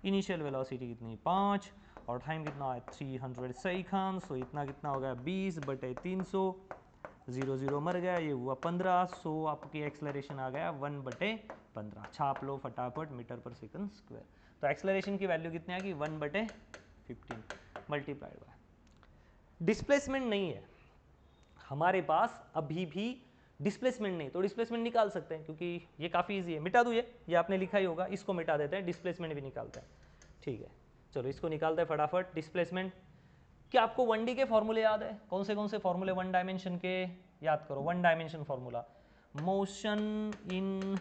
initial velocity कितनी है 5, और time कितना है 300 second, सो इतना कितना हो गया 20/300, 0 मर गया, ये हुआ 15, सो आपकी एक्सलरेशन आ गया 1/15, छाप लो फटाफट मीटर पर सेकंड स्क्वायर। तो एक्सलरेशन की वैल्यू कितनी आ गई 1/15 मल्टीप्लाइड बाय, डिस्प्लेसमेंट नहीं है हमारे पास अभी भी, डिस्प्लेसमेंट नहीं, तो डिस्प्लेसमेंट निकाल सकते हैं क्योंकि ये काफ़ी इजी है, मिटा दूँ ये आपने लिखा ही होगा, इसको मिटा देते हैं, डिस्प्लेसमेंट भी निकालते हैं, ठीक है। चलो इसको निकालते हैं फटाफट, डिस्प्लेसमेंट। क्या आपको 1D के फॉर्मूले याद है, कौन से फॉर्मूले 1 डायमेंशन के, याद करो 1 dimension formula, motion in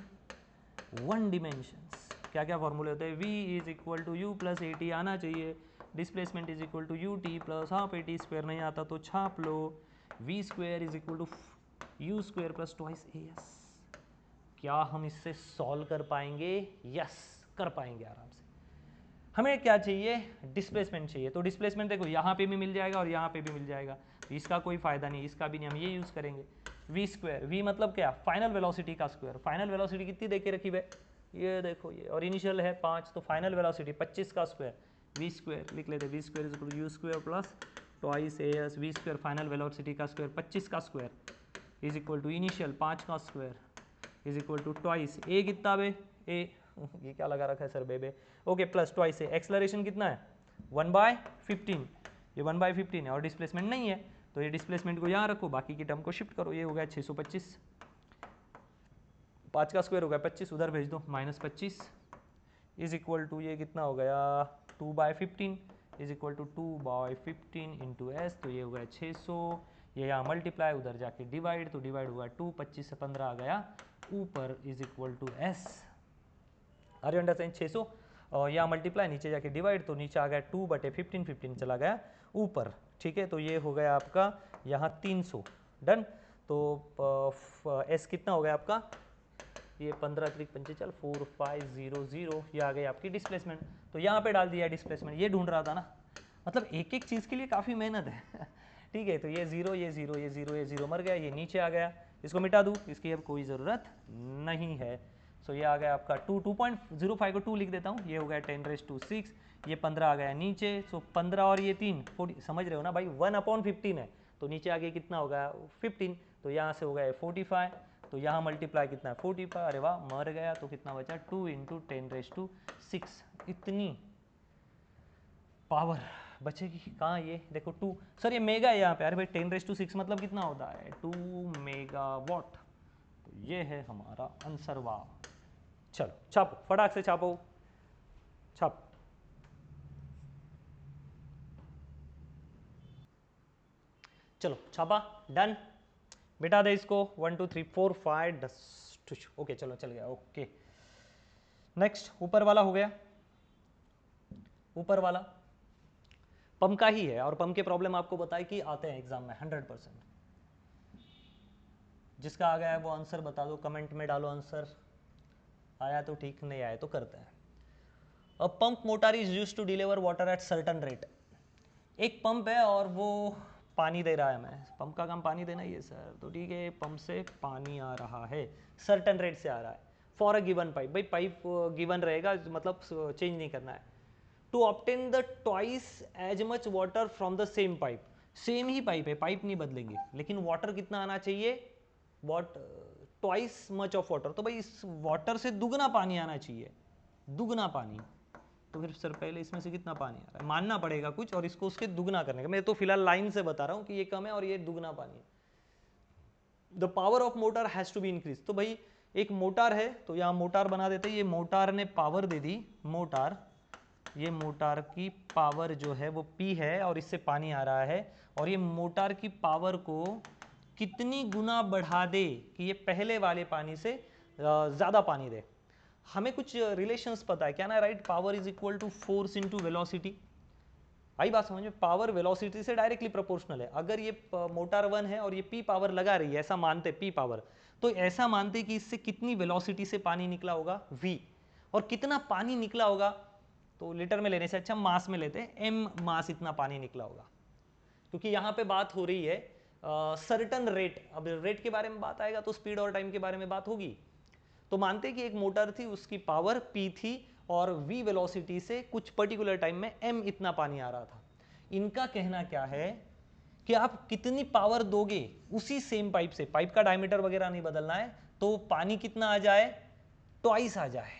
1 dimension, क्या क्या फॉर्मूले होते हैं, v is equal to U plus A T आना चाहिए, displacement is equal to U T plus half A T square, नहीं आता तो छाप लो, v square is equal to you square plus twice A S. क्या हम इससे सॉल्व कर पाएंगे? यस, कर पाएंगे आराम से। हमें क्या चाहिए? डिस्प्लेसमेंट चाहिए। तो डिस्प्लेसमेंट देखो यहाँ पे भी मिल जाएगा और यहाँ पे भी मिल जाएगा, तो इसका कोई फायदा नहीं, इसका भी नहीं, हम ये यूज़ करेंगे। वी स्क्वायर, वी मतलब क्या? फाइनल वेलोसिटी का स्क्वायर। फाइनल वेलोसिटी कितनी दे के रखी है? ये देखो ये, और इनिशियल है 5, तो फाइनल वेलोसिटी 25 का स्क्वायर। वी स्क्वायर लिख लेते, v square is equal to you square plus twice A s. V square final velocity का स्क्वायर 25 का square is equal to initial 5 का square is equal to twice a कितना बे? ए ये क्या लगा रखा है सर बेबे? ओके, प्लस ट्वाइस ए। एक्सलरेशन कितना है? 1/15, ये 1/15 है, और डिस्प्लेसमेंट नहीं है, तो ये डिस्प्लेसमेंट को यहाँ रखो, बाकी की टर्म को शिफ्ट करो, ये हो गया 625, 5 का स्क्वायर हो गया 25, उधर भेज दो, -25 इज इक्वल टू ये कितना हो गया? 2/15 is equal to 2/15 into S, तो ये हो गया 600, ये यहाँ मल्टीप्लाई, उधर जाके डिवाइड, तो डिवाइड हुआ 2, 25 से 15 आ गया ऊपर is equal to S. Are you understand? 600 और यहाँ मल्टीप्लाई, नीचे जाके डिवाइड, तो नीचे आ गया 2/15, 15 चला गया ऊपर, ठीक है। तो ये हो गया आपका यहाँ 300, डन। तो एस कितना हो गया आपका? ये 15 3 45 4500, ये आ गई आपकी डिस्प्लेसमेंट। तो यहाँ पे डाल दिया डिस्प्लेसमेंट, ये ढूंढ रहा था ना, मतलब एक एक चीज़ के लिए काफ़ी मेहनत है ठीक है। तो ये जीरो, ये जीरो, ये जीरो, ये जीरो मर गया, ये नीचे आ गया, इसको मिटा दूँ, इसकी अब कोई ज़रूरत नहीं है। सो ये आ गया आपका 2.05 को 2 लिख देता हूँ, ये हो गया 10⁻⁶, ये 15 आ गया नीचे, सो 15 और ये 3 40, समझ रहे हो ना भाई, 1/15 है, तो नीचे आगे कितना होगा? 15, तो यहाँ से हो गया 45, तो यहाँ मल्टीप्लाई कितना है? 45, अरे वाह मर गया, तो कितना बचा? 2 × 10⁻⁶, इतनी पावर बचेगी कहाँ? ये देखो 2, सर ये मेगा है यहाँ पे, अरे भाई 10⁻⁶ मतलब कितना होता है? 2 मेगावाट। तो ये है हमारा आंसर। वाह, चलो छापो, फटाक से छापो, छाप। चलो छापा, डन, मिटा दे इसको। 1 2 3 4 5 10, ओके चलो चल गया, ओके। नेक्स्ट ऊपर वाला हो गया, ऊपर वाला पंप का ही है, और पंप के प्रॉब्लम आपको बताए कि आते हैं एग्जाम में 100%। जिसका आ गया है वो आंसर बता दो, कमेंट में डालो आंसर, आया तो ठीक, नहीं आया तो करते हैं। A pump motor is use to deliver water at certain rate. एक पंप है और वो पानी दे रहा है, मैं पंप का काम पानी देना ही है सर, तो ठीक है, पंप से पानी आ रहा है, सर्टन रेट से आ रहा है, फॉर अ गिवन पाइप, भाई पाइप गिवन रहेगा, मतलब चेंज नहीं करना है। To obtain the twice as much water from the same pipe, same ही पाइप है, पाइप नहीं बदलेंगे, लेकिन वाटर कितना आना चाहिए? ट्वाइस मच ऑफ वाटर, तो भाई इस वाटर से दुगना पानी आना चाहिए, दुगना पानी। तो फिर सर पहले इसमें से कितना पानी आ रहा है? मानना पड़ेगा कुछ, और इसको उसके दुगना करने का। मैं तो फिलहाल लाइन से बता रहा हूँ कि ये कम है और ये दुगना पानी है। The power of motor has to be increase, तो भाई एक मोटर है, तो यहाँ मोटर बना देते हैं, ये मोटर ने पावर दे दी, मोटर, ये मोटर की पावर जो है वो P है, और इससे पानी आ रहा है, और ये मोटर की पावर को कितनी गुना बढ़ा दे कि ये पहले वाले पानी से ज़्यादा पानी दे। हमें कुछ रिलेशंस पता है क्या ना, right? Power is equal to force into velocity. आई बात समझ में? पावर वेलोसिटी से डायरेक्टली प्रोपोर्शनल है। अगर ये मोटर 1 है और ये P पावर लगा रही है, ऐसा मानते P पावर, तो ऐसा मानते कि इससे कितनी वेलोसिटी से पानी निकला होगा? V, और कितना पानी निकला होगा, तो लीटर में लेने से अच्छा मास में लेते हैं, m मास इतना पानी निकला होगा, क्योंकि यहाँ पे बात हो रही है सर्टन रेट। अब रेट के बारे में बात आएगा तो स्पीड और टाइम के बारे में बात होगी। तो मानते कि एक मोटर थी, उसकी पावर P थी, और V वेलोसिटी से कुछ पर्टिकुलर टाइम में m इतना पानी आ रहा था। इनका कहना क्या है कि आप कितनी पावर दोगे उसी सेम पाइप से, पाइप का डायमीटर वगैरह नहीं बदलना है, तो पानी कितना आ जाए? ट्वाइस आ जाए।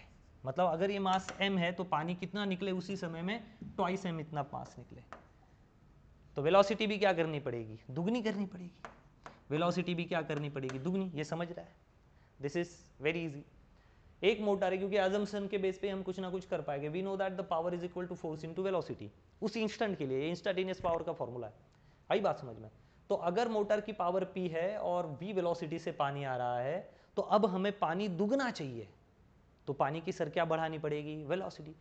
मतलब अगर ये मास m है तो पानी कितना निकले उसी समय में? ट्वाइस m इतना मास निकले। तो वेलोसिटी भी क्या करनी पड़ेगी? दुगनी करनी पड़ेगी। वेलोसिटी भी क्या करनी पड़ेगी? दुगनी। ये समझ रहा है? This is very easy. एक मोटर है, क्योंकि अजम्पशन के बेस पे हम कुछ ना कुछ कर पाएंगे। We know that the power is equal to force into velocity, उस इंस्टेंट के लिए इंस्टेंटेनियस पावर का फॉर्मूला है। आई बात समझ में? तो अगर मोटर की पावर P है और V वेलोसिटी से पानी आ रहा है, तो अब हमें पानी दुगना चाहिए, तो पानी की संख्या बढ़ानी पड़ेगी, वेलोसिटी।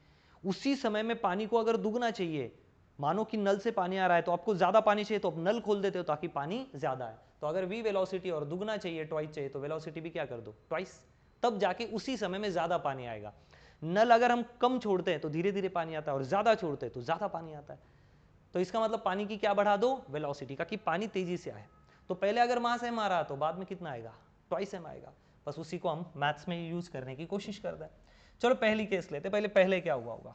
उसी समय में पानी को अगर दुगना चाहिए, मानो कि नल से पानी आ रहा है तो आपको ज्यादा पानी चाहिए तो आप नल खोल देते हो ताकि पानी ज्यादा है। तो अगर v वेलोसिटी और दुगना चाहिए, ट्वाइस चाहिए, तो वेलोसिटी भी क्या कर दो, ट्वाइस, तब जाके उसी समय में ज्यादा पानी आएगा। नल अगर हम कम छोड़ते हैं तो धीरे धीरे पानी आता है, और ज्यादा छोड़ते हैं तो ज्यादा पानी आता है। तो इसका मतलब पानी की क्या बढ़ा दो, वेलोसिटी का, कि पानी तेजी से आए। तो पहले अगर मास m आ रहा तो बाद में कितना आएगा, ट्वाइस m आएगा। बस उसी को हम मैथ्स में यूज करने की कोशिश करते हैं। चलो पहली केस लेते, पहले क्या हुआ होगा।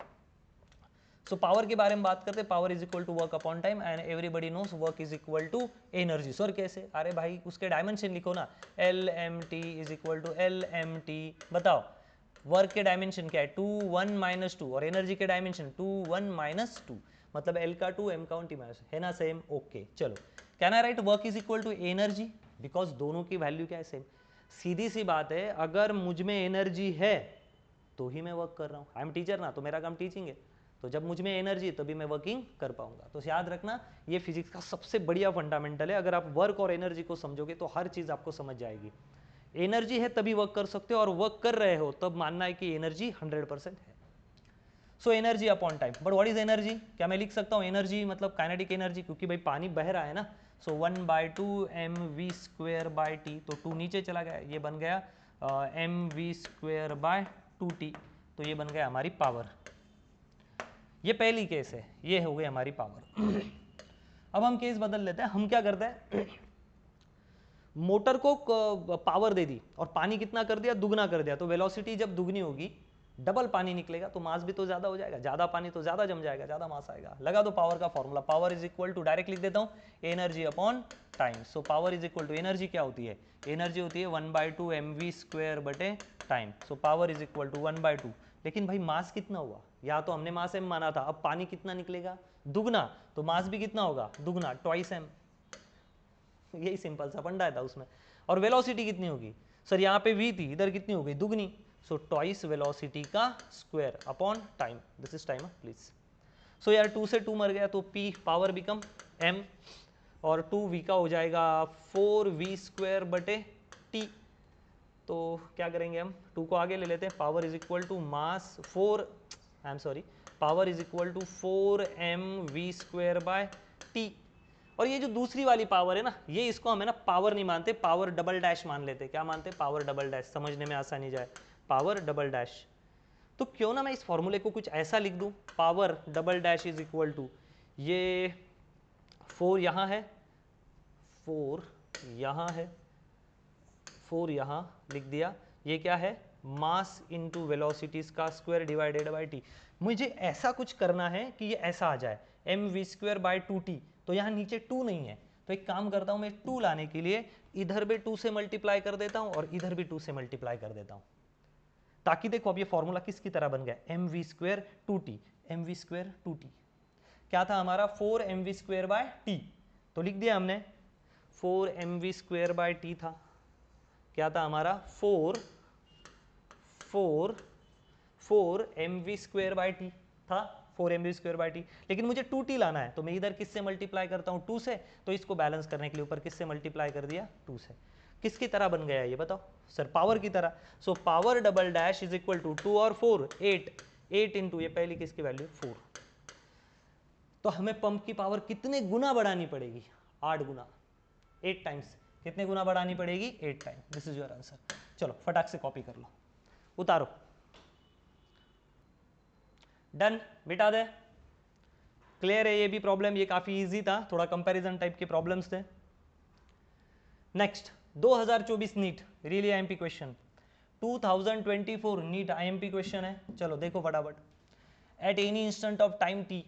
सो पावर के बारे में बात करते, power is equal to work upon time, and everybody knows work is equal to energy. Sir कैसे, अरे भाई उसके डायमेंशन लिखो ना, L M T is equal to L M T. बताओ वर्क के डायमेंशन क्या है, 2 1 माइनस 2, और एनर्जी के डायमेंशन 2 1 माइनस 2, मतलब एल का 2 एम का 1 टी माइनस, है ना सेम, ओके। चलो can I write work is equal to energy, because दोनों की वैल्यू क्या है, सेम। सीधी सी बात है, अगर मुझ में एनर्जी है तो ही मैं वर्क कर रहा हूँ। आई एम टीचर ना, तो मेरा काम टीचिंग है, तो जब मुझ में एनर्जी है तभी मैं वर्किंग कर पाऊंगा। तो याद रखना, ये फिजिक्स का सबसे बढ़िया फंडामेंटल है। अगर आप वर्क और एनर्जी को समझोगे तो हर चीज आपको समझ जाएगी। एनर्जी है तभी वर्क कर सकते हो, और वर्क कर रहे हो तब मानना है कि एनर्जी 100% है। So energy upon time, but what is energy, क्या मैं लिख सकता हूँ एनर्जी मतलब काइनेटिक एनर्जी, क्योंकि भाई पानी बह रहा है ना। सो 1/2 mv²/t, तो 2 नीचे चला गया, ये बन गया mv²/2t, तो ये बन गया हमारी पावर। ये पहली केस है, ये हो गई हमारी पावर। अब हम केस बदल लेते हैं, हम क्या करते हैं, मोटर को पावर दे दी और पानी कितना कर दिया, दुगना कर दिया। तो वेलोसिटी जब दुगनी होगी, डबल पानी निकलेगा, तो मास भी तो ज्यादा हो जाएगा, ज्यादा पानी तो ज्यादा जम जाएगा, ज्यादा मास आएगा। लगा दो पावर का formula, power is equal to, direct लिख देता हूं, energy upon time. So power is equal to, energy क्या होती है, एनर्जी होती है 1/2 mv²/टाइम। So power is equal to 1/2। लेकिन भाई मास कितना हुआ, या तो हमने मास m माना था, अब पानी कितना निकलेगा, दुगना, तो मास भी कितना होगा, दुगना, ट्वाइस m। यही सिंपल सा फंडा था उसमें। और वेलोसिटी कितनी होगी, सर यहाँ पे v थी, इधर कितनी हो गई, दुगनी। सो ट्वाइस वेलोसिटी का square upon time, this is time please. So यार 2 से 2 मर गया, तो p पावर बिकम m, और 2v का हो जाएगा 4v²/t। तो क्या करेंगे हम, 2 को आगे ले लेते हैं, power is equal to mass 4, I am sorry, power is equal to 4mv²/t। और ये जो दूसरी वाली पावर है ना, ये इसको हमें ना पावर नहीं मानते, पावर डबल डैश मान लेते। क्या मानते, पावर डबल डैश, समझने में आसानी जाए, पावर डबल डैश। तो क्यों ना मैं इस फॉर्मूले को कुछ ऐसा लिख दूं, power double dash is equal to, ये 4 यहाँ है, 4 यहाँ है, 4 यहाँ लिख दिया, ये क्या है, मास इनटू वेलोसिटीज का स्क्वायर डिवाइडेड बाय टी। मुझे ऐसा कुछ करना है कि ये ऐसा आ जाए, mv²/2t। तो यहाँ नीचे 2 नहीं है, तो एक काम करता हूँ मैं, 2 लाने के लिए इधर भी 2 से मल्टीप्लाई कर देता हूँ और इधर भी 2 से मल्टीप्लाई कर देता हूँ, ताकि देखो अब ये फॉर्मूला किसकी तरह बन गया, mv²2t, mv²2t क्या था हमारा, 4mv²/t। तो लिख दिया हमने 4mv²/t था, क्या था हमारा, 4mv²/t था, 4mv²/t। लेकिन मुझे 2t लाना है, तो मैं इधर किससे मल्टीप्लाई करता हूँ, 2 से। तो इसको बैलेंस करने के लिए ऊपर किससे मल्टीप्लाई कर दिया, 2 से। किसकी तरह बन गया ये बताओ, सर पावर की तरह। So power double dash is equal to 2 और 4 8 इंटू, ये पहली किसकी वैल्यू 4। तो हमें पंप की पावर कितने गुना बढ़ानी पड़ेगी, 8 गुना, 8 टाइम्स। कितने गुना बढ़ानी पड़ेगी, 8 time. This is your answer. चलो फटाक से कॉपी कर लो, उतारो, डन, मिटा दे। क्लियर है ये भी प्रॉब्लम, ये काफी इजी था, थोड़ा कंपैरिजन टाइप के प्रॉब्लम्स थे। Next 2024 NEET really IMP question, 2024 NEET IMP question है। चलो देखो फटाफट, at any instant of time T,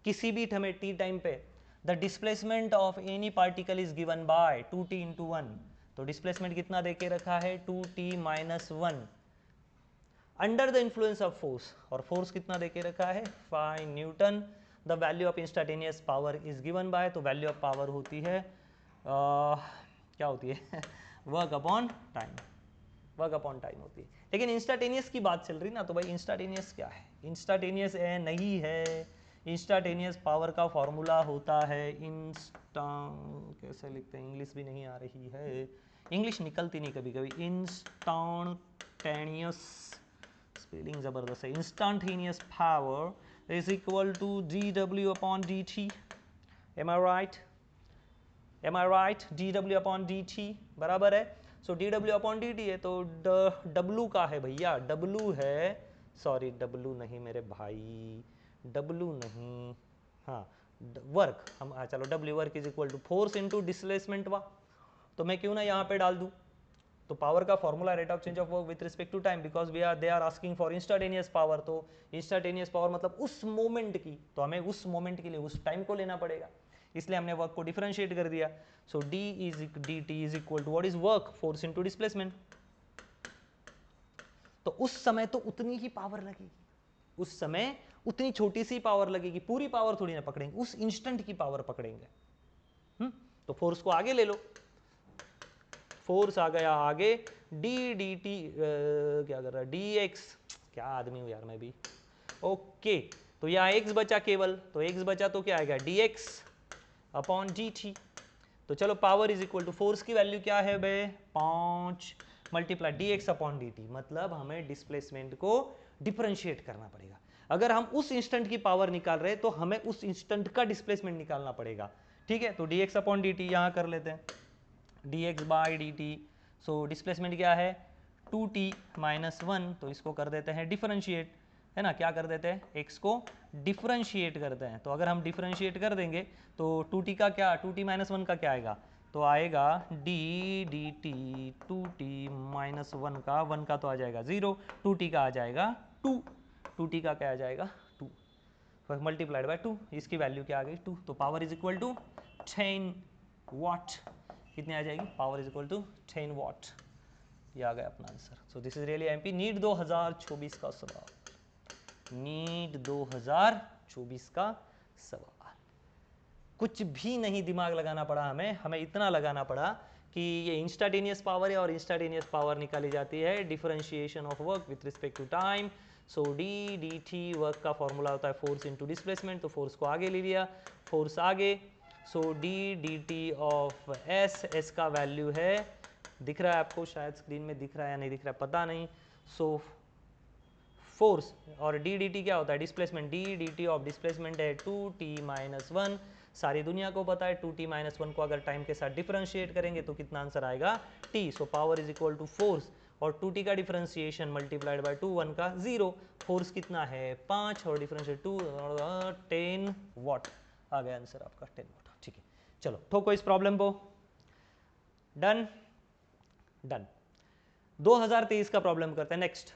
किसी भी समय टी टाइम पे, the displacement of any particle is given by 2t into 1। तो डिस्प्लेसमेंट कितना देके रखा है, 2t minus 1, under the influence of force, और फोर्स कितना देके रखा है, 5 newton. The value of instantaneous power is given bye, तो वैल्यू ऑफ पावर होती है क्या होती है work upon time, work upon time होती है। लेकिन इंस्टेंटेनियस की बात चल रही ना, तो भाई इंस्टेंटेनियस क्या है, इंस्टेंटेनियस नहीं है। इंस्टेंटेनियस पावर का फॉर्मूला होता है कैसे लिखते हैं, इंग्लिश भी नहीं आ रही है, इंग्लिश निकलती नहीं कभी कभी, इंस्टेंटेनियस स्पेलिंग जबरदस्त है। Instantaneous power is equal to dw upon dt। Am I right? Am I right? dw upon dt बराबर है। सो dw अपॉन dt है तो w का है भैया, w है, सॉरी w नहीं मेरे भाई, w नहीं, हाँ वर्क, हम चलो w work is equal to force into displacement वा, तो मैं क्यों ना यहाँ पे डाल दूँ। तो पावर का formula rate of change of work with respect to time, because they are asking for instantaneous power, तो इंस्टेंटेनियस पावर मतलब उस मोमेंट की, तो हमें उस मोमेंट के लिए उस टाइम को लेना पड़ेगा, इसलिए हमने वर्क को डिफरेंशिएट कर दिया। So D T is equal to what is work, force into displacement. तो उस समय तो उतनी ही पावर लगेगी, उस समय उतनी छोटी सी पावर लगेगी, पूरी पावर थोड़ी ना पकड़ेंगे, उस इंस्टेंट की पावर पकड़ेंगे। तो फोर्स को आगे ले लो, फोर्स आ गया आगे, डी डी टी क्या कर रहा है, डी एक्स, क्या आदमी हूं यार मैं भी, ओके। तो यहाँ x बचा केवल, तो x बचा तो क्या आएगा, d x upon D T. तो चलो power is equal to force की वैल्यू क्या है बे, 5 multiply d x upon D t, मतलब हमें डिस्प्लेसमेंट को डिफरेंशिएट करना पड़ेगा। अगर हम उस इंस्टेंट की पावर निकाल रहे हैं तो हमें उस इंस्टेंट का डिस्प्लेसमेंट निकालना पड़ेगा, ठीक है। तो D x upon D T यहाँ कर लेते हैं, D x by D T. So displacement क्या है, 2t माइनस 1, तो इसको कर देते हैं डिफरेंशिएट, है ना, क्या कर देते हैं, x को डिफरेंशिएट करते हैं। तो अगर हम डिफरेंशिएट कर देंगे तो 2t का क्या, 2t माइनस 1 का क्या आएगा, तो आएगा D D T, 2t minus 1 का, 1 का तो आ जाएगा 0, 2t का आ जाएगा 2, 2t का क्या आ जाएगा 2 मल्टीप्लाइड बाय 2, इसकी वैल्यू क्या आ गई 2। तो power is equal to 10 watt, कितनी आ जाएगी, power is equal to 10 watt, ये आ गया अपना answer. So this is really IMP NEET 2024 का सवाल, नीट 2024 का सवाल। कुछ भी नहीं दिमाग लगाना पड़ा हमें, हमें इतना लगाना पड़ा कि ये इंस्टेंटेनियस पावर है और इंस्टेंटेनियस पावर निकाली जाती है differentiation of work with respect to time. So D D T work का फॉर्मूला होता है फोर्स इनटू डिस्प्लेसमेंट, तो फोर्स को आगे ले लिया, फोर्स आगे। So D D T of S, S का वैल्यू है, दिख रहा है आपको शायद स्क्रीन में, दिख रहा है या नहीं दिख रहा है पता नहीं। सो फोर्स और डी डी टी क्या होता है, displacement, D D T of displacement है 2t माइनस 1, सारी दुनिया को पता है 2t माइनस 1 को अगर टाइम के साथ डिफरेंशिएट करेंगे तो कितना आंसर आएगा t। So power is equal to force और 2t का डिफरेंशिएशन मल्टीप्लाइड बाय 2, 1 का 0, फोर्स कितना है 5 और डिफरेंशिएट 2, 10 वाट आ गया आंसर आपका 10 वाट, ठीक है। चलो ठोको इस प्रॉब्लम को, डन डन। 2023 का प्रॉब्लम करते हैं नेक्स्ट,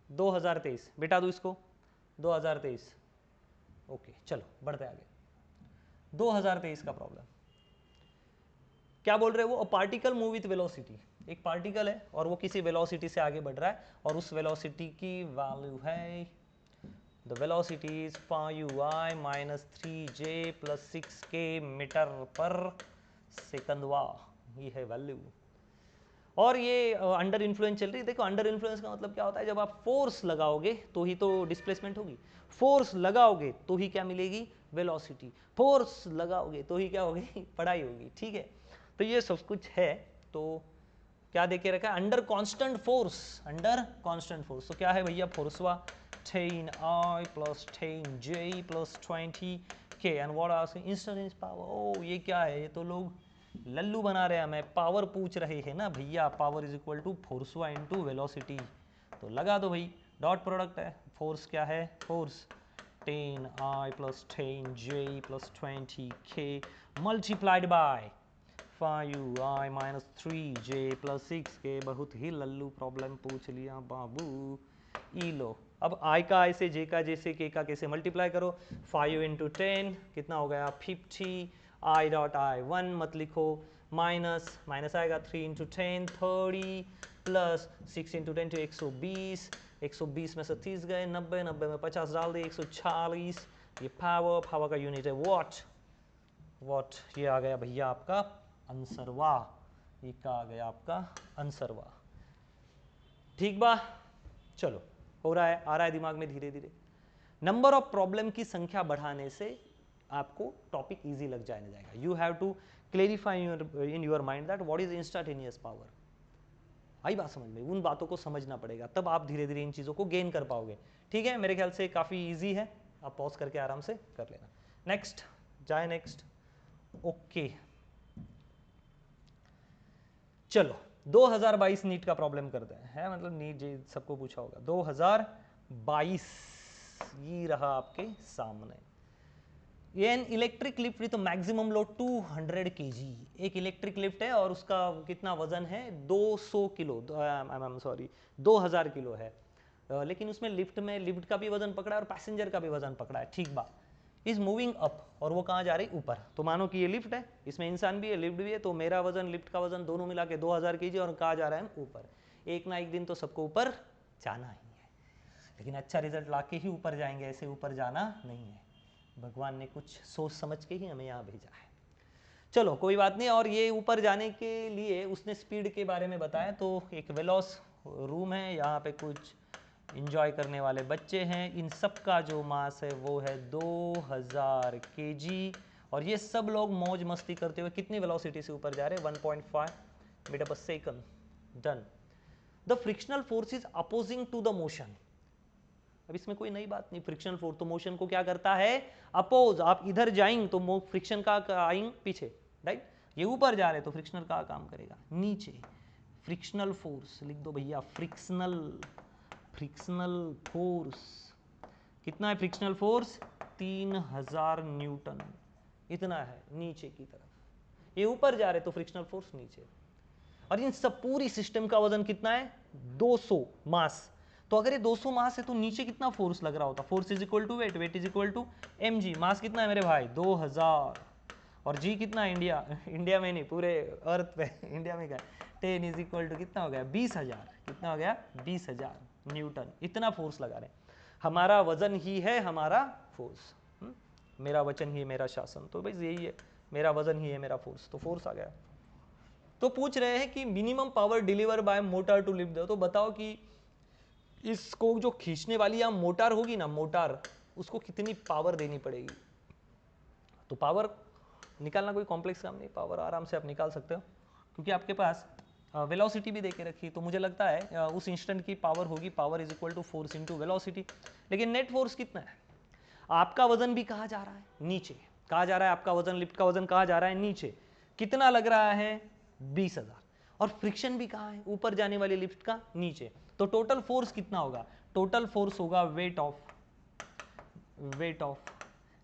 2023 बिठा दो इसको, 2023, ओके चलो बढ़ते आगे। 2023 का प्रॉब्लम क्या बोल रहे हैं वो, a particle move with velocity, एक पार्टिकल है और वो किसी वेलोसिटी से आगे बढ़ रहा है और उस वेलोसिटी की वैल्यू है, the velocity is 5u minus 3j plus 6k metre per second, वाह ये है वैल्यू। और ये अंडर इन्फ्लुएंस चल रही है। देखो अंडर इन्फ्लुएंस का मतलब क्या होता है, जब आप फोर्स लगाओगे तो ही तो डिस्प्लेसमेंट होगी, फोर्स लगाओगे तो ही क्या मिलेगी, वेलोसिटी, फोर्स लगाओगे तो ही क्या होगी, पढ़ाई होगी, ठीक है। तो ये सब कुछ है, तो क्या देके रखा है, under constant force, under constant force. तो क्या है भैया, फोर्सवा 10i plus 10j plus 20k and what are instantaneous power. ओ ये क्या है, ये तो लोग लल्लू बना रहे हैं हमें, पावर पूछ रहे हैं ना भैया, पावर इज इक्वल टू फोर्सवा इनटू वेलोसिटी, तो लगा दो भाई, डॉट प्रोडक्ट है, फोर्स क्या है, force 10i plus 10j plus 20k multiplied by 5u minus 3j plus 6k। बहुत ही लल्लू प्रॉब्लम पूछ लिया बाबू, ई लो। अब i का i से, j का j से, k का k से मल्टीप्लाई करो, 5 इंटू 10 कितना हो गया 50, i डॉट i 1 मत लिखो, माइनस माइनस आएगा 3 इंटू 10 30 प्लस 6 इंटू 10 120, 120 में से 30 गए 90, 90 में 50 डाल दे 140, ये पावर, पावर का यूनिट है वॉट, वॉट, ये आ गया भैया आपका आंसर, वाह ये क्या आ गया आपका आंसर, वाह ठीक बा। चलो हो रहा है, आ रहा है दिमाग में धीरे धीरे। नंबर ऑफ प्रॉब्लम की संख्या बढ़ाने से आपको टॉपिक इजी लग जाएगा। You have to clarify in your mind that what is instantaneous power, आई बात समझ में? उन बातों को समझना पड़ेगा, तब आप धीरे धीरे इन चीज़ों को गेन कर पाओगे। ठीक है, मेरे ख्याल से काफ़ी इजी है, आप पॉज करके आराम से कर लेना। नेक्स्ट जाए, नेक्स्ट। ओके चलो 2022 नीट का प्रॉब्लम करते हैं, है मतलब नीट जी सबको पूछा होगा। 2022 ये रहा आपके सामने। ये an electric lift with maximum load 200 kg, एक इलेक्ट्रिक लिफ्ट है और उसका कितना वजन है 200 किलो, सॉरी 2000 किलो है। लेकिन उसमें लिफ्ट में लिफ्ट का भी वजन पकड़ा है और पैसेंजर का भी वजन पकड़ा है, ठीक बात। इज मूविंग अप, और वो कहाँ जा रही? ऊपर। तो मानो कि ये लिफ्ट है, इसमें इंसान भी है, लिफ्ट भी है, तो मेरा वजन लिफ्ट का वजन दोनों मिला के 2000 kg, और कहाँ जा रहा है? ऊपर। एक ना एक दिन तो सबको ऊपर जाना ही है, लेकिन अच्छा रिजल्ट ला के ही ऊपर जाएंगे, ऐसे ऊपर जाना नहीं है। भगवान ने कुछ सोच समझ के ही हमें यहाँ भेजा है। चलो कोई बात नहीं। और ये ऊपर जाने के लिए उसने स्पीड के बारे में बताया, तो एक वेलोस रूम है, यहाँ पे कुछ इंजॉय करने वाले बच्चे हैं, इन सब का जो मास है वो है 2000 kg, और ये सब लोग मौज मस्ती करते हुए कितनी वेलोसिटी से ऊपर जा रहे हैं? 1.5 metre per second. Done. The frictional force is opposing to the motion. अब इसमें कोई नई बात नहीं, फ्रिक्शनल फोर्स तो मोशन को क्या करता है? अपोज। आप इधर जाएंगे तो फ्रिक्शन का आएंगे पीछे, राइट? ये ऊपर जा रहे तो फ्रिक्शनल का काम करेगा नीचे। फ्रिक्शनल फोर्स लिख दो भैया, फ्रिक्शनल फोर्स कितना है? फ्रिक्शनल फोर्स 3000 न्यूटन, इतना है नीचे की तरफ। ये ऊपर जा रहे तो फ्रिक्शनल फोर्स नीचे। और इन सब पूरी सिस्टम का वजन कितना है? 200 मास। तो अगर ये 200 मास है तो नीचे कितना फोर्स लग रहा होता? Force is equal to weight, weight is equal to mg। Mass कितना है मेरे भाई? 2000। और जी कितना है? इंडिया में नहीं, पूरे अर्थ पे इंडिया में क्या है? 10 इज इक्वल टू कितना हो गया? 20,000। कितना हो गया? 20,000 न्यूटन। इतना फोर्स लगा रहे हैं। हमारा वजन ही है हमारा फोर्स। मेरा वचन ही है मेरा शासन, तो भाई यही है, मेरा वजन ही है मेरा फोर्स, तो फोर्स आ गया। तो पूछ रहे हैं कि minimum power deliver by motor to lift, तो बताओ कि इसको जो खींचने वाली यहाँ मोटर होगी ना, मोटर, उसको कितनी पावर देनी पड़ेगी? तो पावर निकालना कोई कॉम्प्लेक्स काम नहीं, पावर आराम से आप निकाल सकते हो, क्योंकि आपके पास वेलोसिटी भी देके रखी। तो मुझे लगता है उस इंस्टेंट की पावर होगी, power is equal to force into velocity. लेकिन नेट फोर्स कितना है? आपका वजन भी कहाँ जा रहा है? नीचे। कहाँ जा रहा है आपका वजन? लिफ्ट का वजन कहाँ जा रहा है? नीचे। कितना लग रहा है? 20,000। और फ्रिक्शन भी कहाँ है? ऊपर जाने वाली लिफ्ट का नीचे। तो टोटल फोर्स कितना होगा? टोटल फोर्स होगा weight of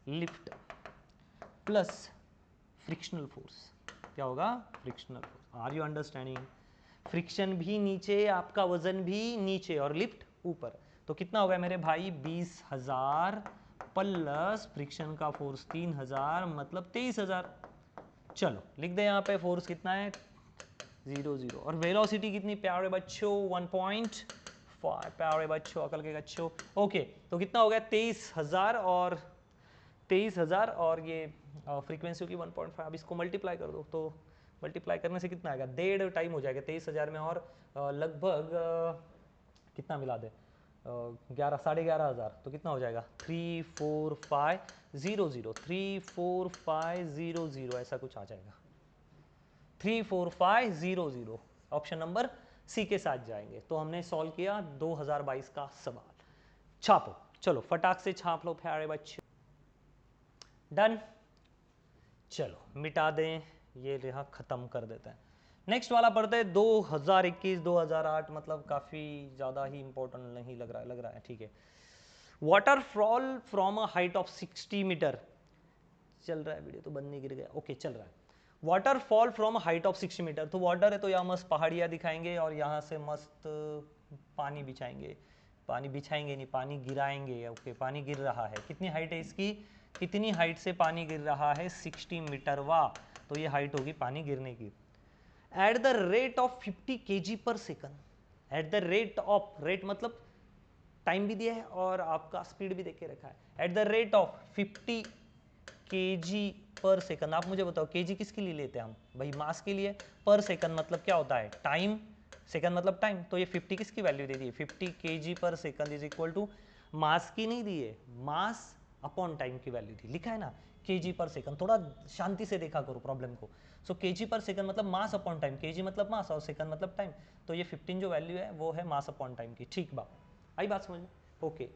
lift plus frictional force. क्या होगा? Frictional force. Are you understanding? Friction भी नीचे, आपका वजन भी नीचे, और लिफ्ट ऊपर। तो कितना हो गया मेरे भाई? 20,000 प्लस फ्रिक्शन का फोर्स 3,000, मतलब 23,000। चलो लिख दे यहाँ पे, फोर्स कितना है? 0,0। और वेलोसिटी कितनी प्यारे बच्चों? 1.5। प्यारे बच्चों, अकल के बच्चों। ओके, तो कितना हो गया? 23,000 और ये फ्रीक्वेंसी की 1.5। अब इसको मल्टीप्लाई कर दो, तो मल्टीप्लाई करने से कितना आएगा? 1.5 टाइम हो जाएगा 23,000 में, और लगभग कितना मिला दे? 11,500। तो कितना हो जाएगा? 34500, 34500 ऐसा कुछ आ जाएगा। 34500 ऑप्शन नंबर सी के साथ जाएंगे। तो हमने सॉल्व किया 2022 का सवाल। छापो, चलो फटाक से छाप लो प्यारे बच्चे। डन। चलो मिटा दें, ये रहा, खत्म कर देते हैं। नेक्स्ट वाला पढ़ते हैं 2021 2008, मतलब काफी ज्यादा ही इंपॉर्टेंट नहीं लग रहा है, ठीक है। Waterfall from a height of 60 metre. चल रहा है वीडियो तो बंद नहीं, गिर गया? ओके चल रहा है। Waterfall from height of 60 metre. तो वाटर है तो यहाँ मस्त पहाड़ियाँ दिखाएंगे, और यहाँ से मस्त पानी बिछाएंगे, नहीं, पानी गिराएंगे। ओके, पानी गिर रहा है। कितनी हाइट है इसकी? कितनी हाइट से पानी गिर रहा है? 60 मीटर। वाह, तो ये हाइट होगी पानी गिरने की। Eight the rate of 50 kg पर second. Eight the rate of, rate मतलब टाइम भी दिया है और आपका स्पीड भी देके रखा है। Eight the rate of 50 kg पर सेकंड। आप मुझे बताओ kg किसके लिए लेते हैं हम? भाई मास के लिए। पर सेकंड मतलब क्या होता है? टाइम। सेकंड मतलब टाइम। तो ये 50 किसकी वैल्यू दे दी है? 50 kg पर सेकंड इज इक्वल टू, मास की नहीं दी है, मास अपॉन टाइम की वैल्यू थी। लिखा है ना kg पर सेकंड। थोड़ा शांति से देखा करो प्रॉब्लम को। सो kg पर सेकंड मतलब मास अपॉन टाइम, kg मतलब मास और सेकंड मतलब टाइम, तो ये 15 जो वैल्यू है वो है मास अपॉन टाइम की। ठीक बात, आई बात समझ में? Okay,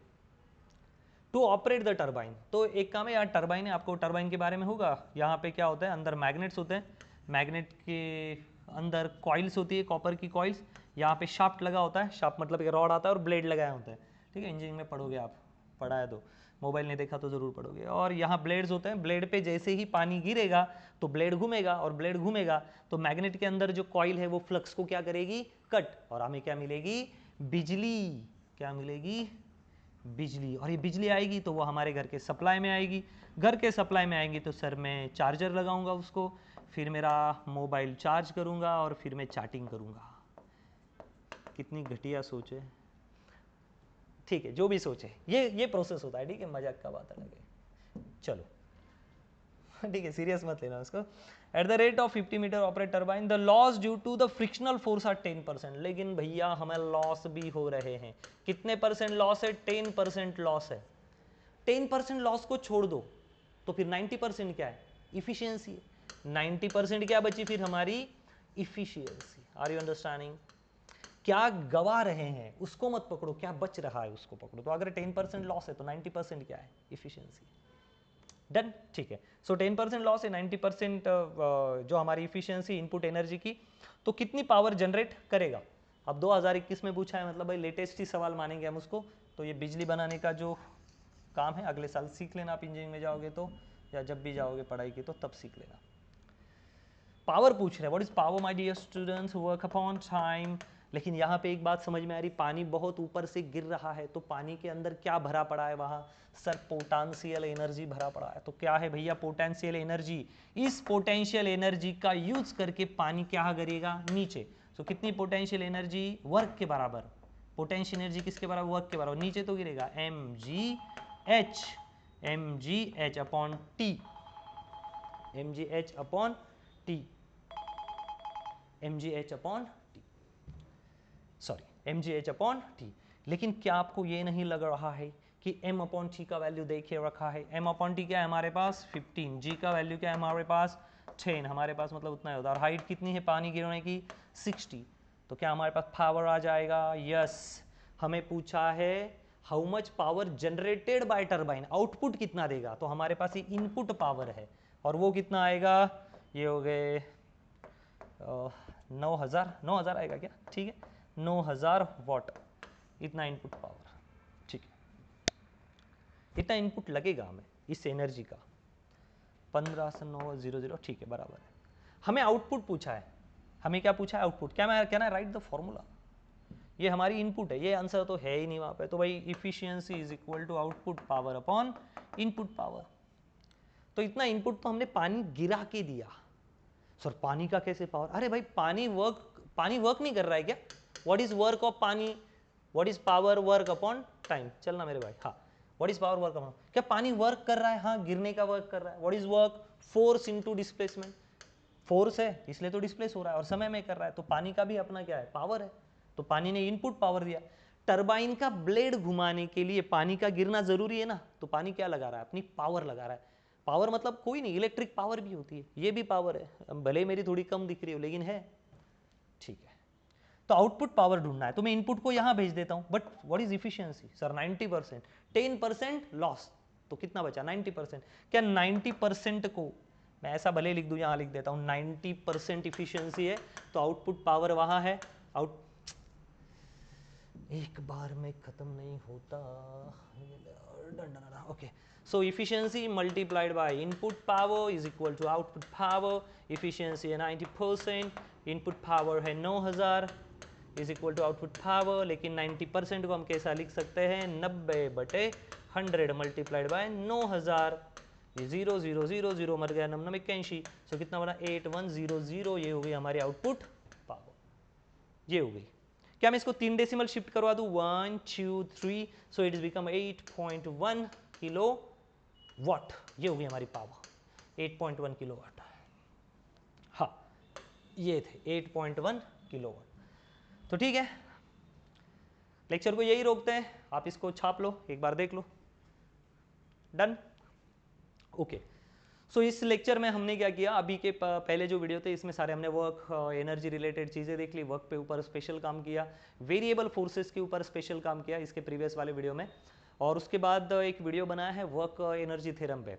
to operate the turbine, तो एक काम है यार, टरबाइन है, आपको टरबाइन के बारे में होगा। यहाँ पे क्या होता है, अंदर मैग्नेट्स होते हैं, मैग्नेट के अंदर कॉइल्स होती है, कॉपर की कॉइल्स, यहाँ पे शाफ्ट लगा होता है, शाफ्ट मतलब एक रॉड आता है और ब्लेड लगाया होता है, ठीक है, इंजीनियरिंग में पढ़ोगे आप, पढ़ा है तो, मोबाइल नहीं देखा तो ज़रूर पढ़ोगे। और यहाँ ब्लेड्स होते हैं, ब्लेड पे जैसे ही पानी गिरेगा तो ब्लेड घूमेगा, और ब्लेड घूमेगा तो मैग्नेट के अंदर जो कॉइल है वो फ्लक्स को क्या करेगी, कट, और हमें क्या मिलेगी, बिजली। क्या मिलेगी, बिजली। और ये बिजली आएगी तो वो हमारे घर के सप्लाई में आएगी, घर के सप्लाई में आएंगी तो सर मैं चार्जर लगाऊंगा उसको, फिर मेरा मोबाइल चार्ज करूंगा और फिर मैं चैटिंग करूंगा। कितनी घटिया सोच है, ठीक है, जो भी सोचे, ये प्रोसेस होता है, ठीक है, मजाक का बात अलग है, चलो ठीक है, सीरियस मत लेना उसको। At the rate of 50 metre operate turbine, the loss due to the frictional force are 10%। लेकिन भैया हमें लॉस भी हो रहे हैं, कितने परसेंट लॉस है, 10% लॉस है। 10% लॉस को छोड़ दो तो फिर 90% क्या है, इफिशियंसी है। 90% क्या बची फिर हमारी, इफिशियंसी। Are you understanding? क्या गवा रहे हैं उसको मत पकड़ो, क्या बच रहा है उसको पकड़ो। तो अगर 10% लॉस है तो 90% क्या है, इफिशियंसी। डन, ठीक है। सो 10% लॉस है, 90% जो हमारी इफिशियंसी इनपुट एनर्जी की, तो कितनी पावर जनरेट करेगा। अब 2021 में पूछा है, मतलब भाई लेटेस्ट ही सवाल मानेंगे हम उसको। तो ये बिजली बनाने का जो काम है अगले साल सीख लेना, आप इंजीनियरिंग में जाओगे तो, या जब भी जाओगे पढ़ाई की तो तब सीख लेना। पावर पूछ रहे हैं, what is power my dear students, work upon time. लेकिन यहाँ पे एक बात समझ में आ रही, पानी बहुत ऊपर से गिर रहा है, तो पानी के अंदर क्या भरा पड़ा है वहाँ, सर पोटेंशियल एनर्जी भरा पड़ा है। तो क्या है भैया पोटेंशियल एनर्जी, इस पोटेंशियल एनर्जी का यूज करके पानी क्या करेगा, नीचे। तो कितनी पोटेंशियल एनर्जी, वर्क के बराबर, पोटेंशियल एनर्जी किसके बराबर, वर्क के बराबर, नीचे तो गिरेगा mgh upon T, mgh upon T, mgh upon T, sorry mgh upon T. लेकिन क्या आपको ये नहीं लग रहा है कि m अपॉन टी का वैल्यू देखिए रखा है, m अपॉन टी क्या है हमारे पास 15, g का वैल्यू क्या है हमारे पास 10, हमारे पास मतलब उतना ही होता है। और हाइट कितनी है पानी गिरने की 60, तो क्या हमारे पास पावर आ जाएगा, यस। हमें पूछा है how much power generated by turbine, output कितना देगा, तो हमारे पास ये इनपुट पावर है, और वो कितना आएगा, ये हो गए 9,000 आएगा क्या, ठीक है, 9,000 वाट, इतना इनपुट पावर, ठीक है, इतना इनपुट लगेगा हमें इस एनर्जी का, 15 से 900, ठीक है, बराबर है। हमें आउटपुट पूछा है, हमें क्या पूछा है, आउटपुट। क्या मैं कहना है, राइट द फॉर्मूला, ये हमारी इनपुट है, ये आंसर तो है ही नहीं वहाँ पे। तो भाई efficiency is equal to output power upon input power. तो इतना इनपुट तो हमने पानी गिरा के दिया। सर पानी का कैसे पावर, अरे भाई पानी वर्क नहीं कर रहा है क्या, व्हाट इज वर्क ऑफ पानी, what is power, work upon time. चलना मेरे भाई, हाँ, what is power, work upon, क्या पानी वर्क कर रहा है, हाँ गिरने का वर्क कर रहा है। What is work, force into displacement, force है इसलिए तो डिस्प्लेस हो रहा है, और समय में कर रहा है, तो पानी का भी अपना क्या है, पावर है। तो पानी ने इनपुट पावर दिया। टरबाइन का ब्लेड घुमाने के लिए पानी का गिरना जरूरी है ना, तो पानी क्या लगा रहा है, अपनी पावर लगा रहा है। पावर मतलब कोई नहीं, इलेक्ट्रिक पावर भी होती है, ये भी पावर है, भले मेरी थोड़ी कम दिख रही हो लेकिन है, ठीक है। तो आउटपुट पावर ढूंढना है, तो मैं इनपुट को यहां भेज देता हूं, but what is efficiency, sir 90%, 10% loss, तो कितना बचा 90%। क्या 90% को मैं ऐसा भले लिख दूं, यहां लिख देता हूं 90% इफिशियंसी है, तो आउटपुट पावर वहां है, आउट एक बार में खत्म नहीं होता, okay. So efficiency multiplied by input power is equal to output power. Efficiency है 90%, इनपुट पावर है 9,000 is equal to output power. लेकिन 90% को हम कैसा लिख सकते हैं, 90/100 मल्टीप्लाइड बाय 9,000, 0,0,0,0 मर गया, 81। सो कितना बना 8100, ये हो गई हमारी आउटपुट पावर, ये हो गई। क्या मैं इसको 3 डेसिमल शिफ्ट करवा दूं, 1 2 3, so it is become 8.1 kilowatt, ये हो गई हमारी पावर 8.1 किलो वाट। हाँ ये थे 8.1 किलो वाट। तो ठीक है, लेक्चर को यही रोकते हैं, आप इसको छाप लो, एक बार देख लो, डन, ओके। सो इस लेक्चर में हमने क्या किया, अभी के पहले जो वीडियो थे इसमें सारे हमने वर्क एनर्जी रिलेटेड चीज़ें देख ली, वर्क पे ऊपर स्पेशल काम किया, वेरिएबल फोर्सेस के ऊपर स्पेशल काम किया इसके प्रीवियस वाले वीडियो में, और उसके बाद एक वीडियो बनाया है वर्क एनर्जी थ्योरम पे।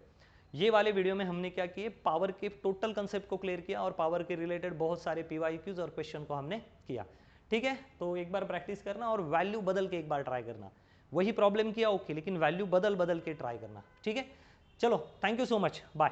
ये वाले वीडियो में हमने क्या किए, पावर के टोटल कंसेप्ट को क्लियर किया और पावर के रिलेटेड बहुत सारे PYQs और क्वेश्चन को हमने किया। ठीक है, तो एक बार प्रैक्टिस करना और वैल्यू बदल के एक बार ट्राई करना, वही प्रॉब्लम किया ओके, लेकिन वैल्यू बदल बदल के ट्राई करना। ठीक है, चलो thank you so much, bye.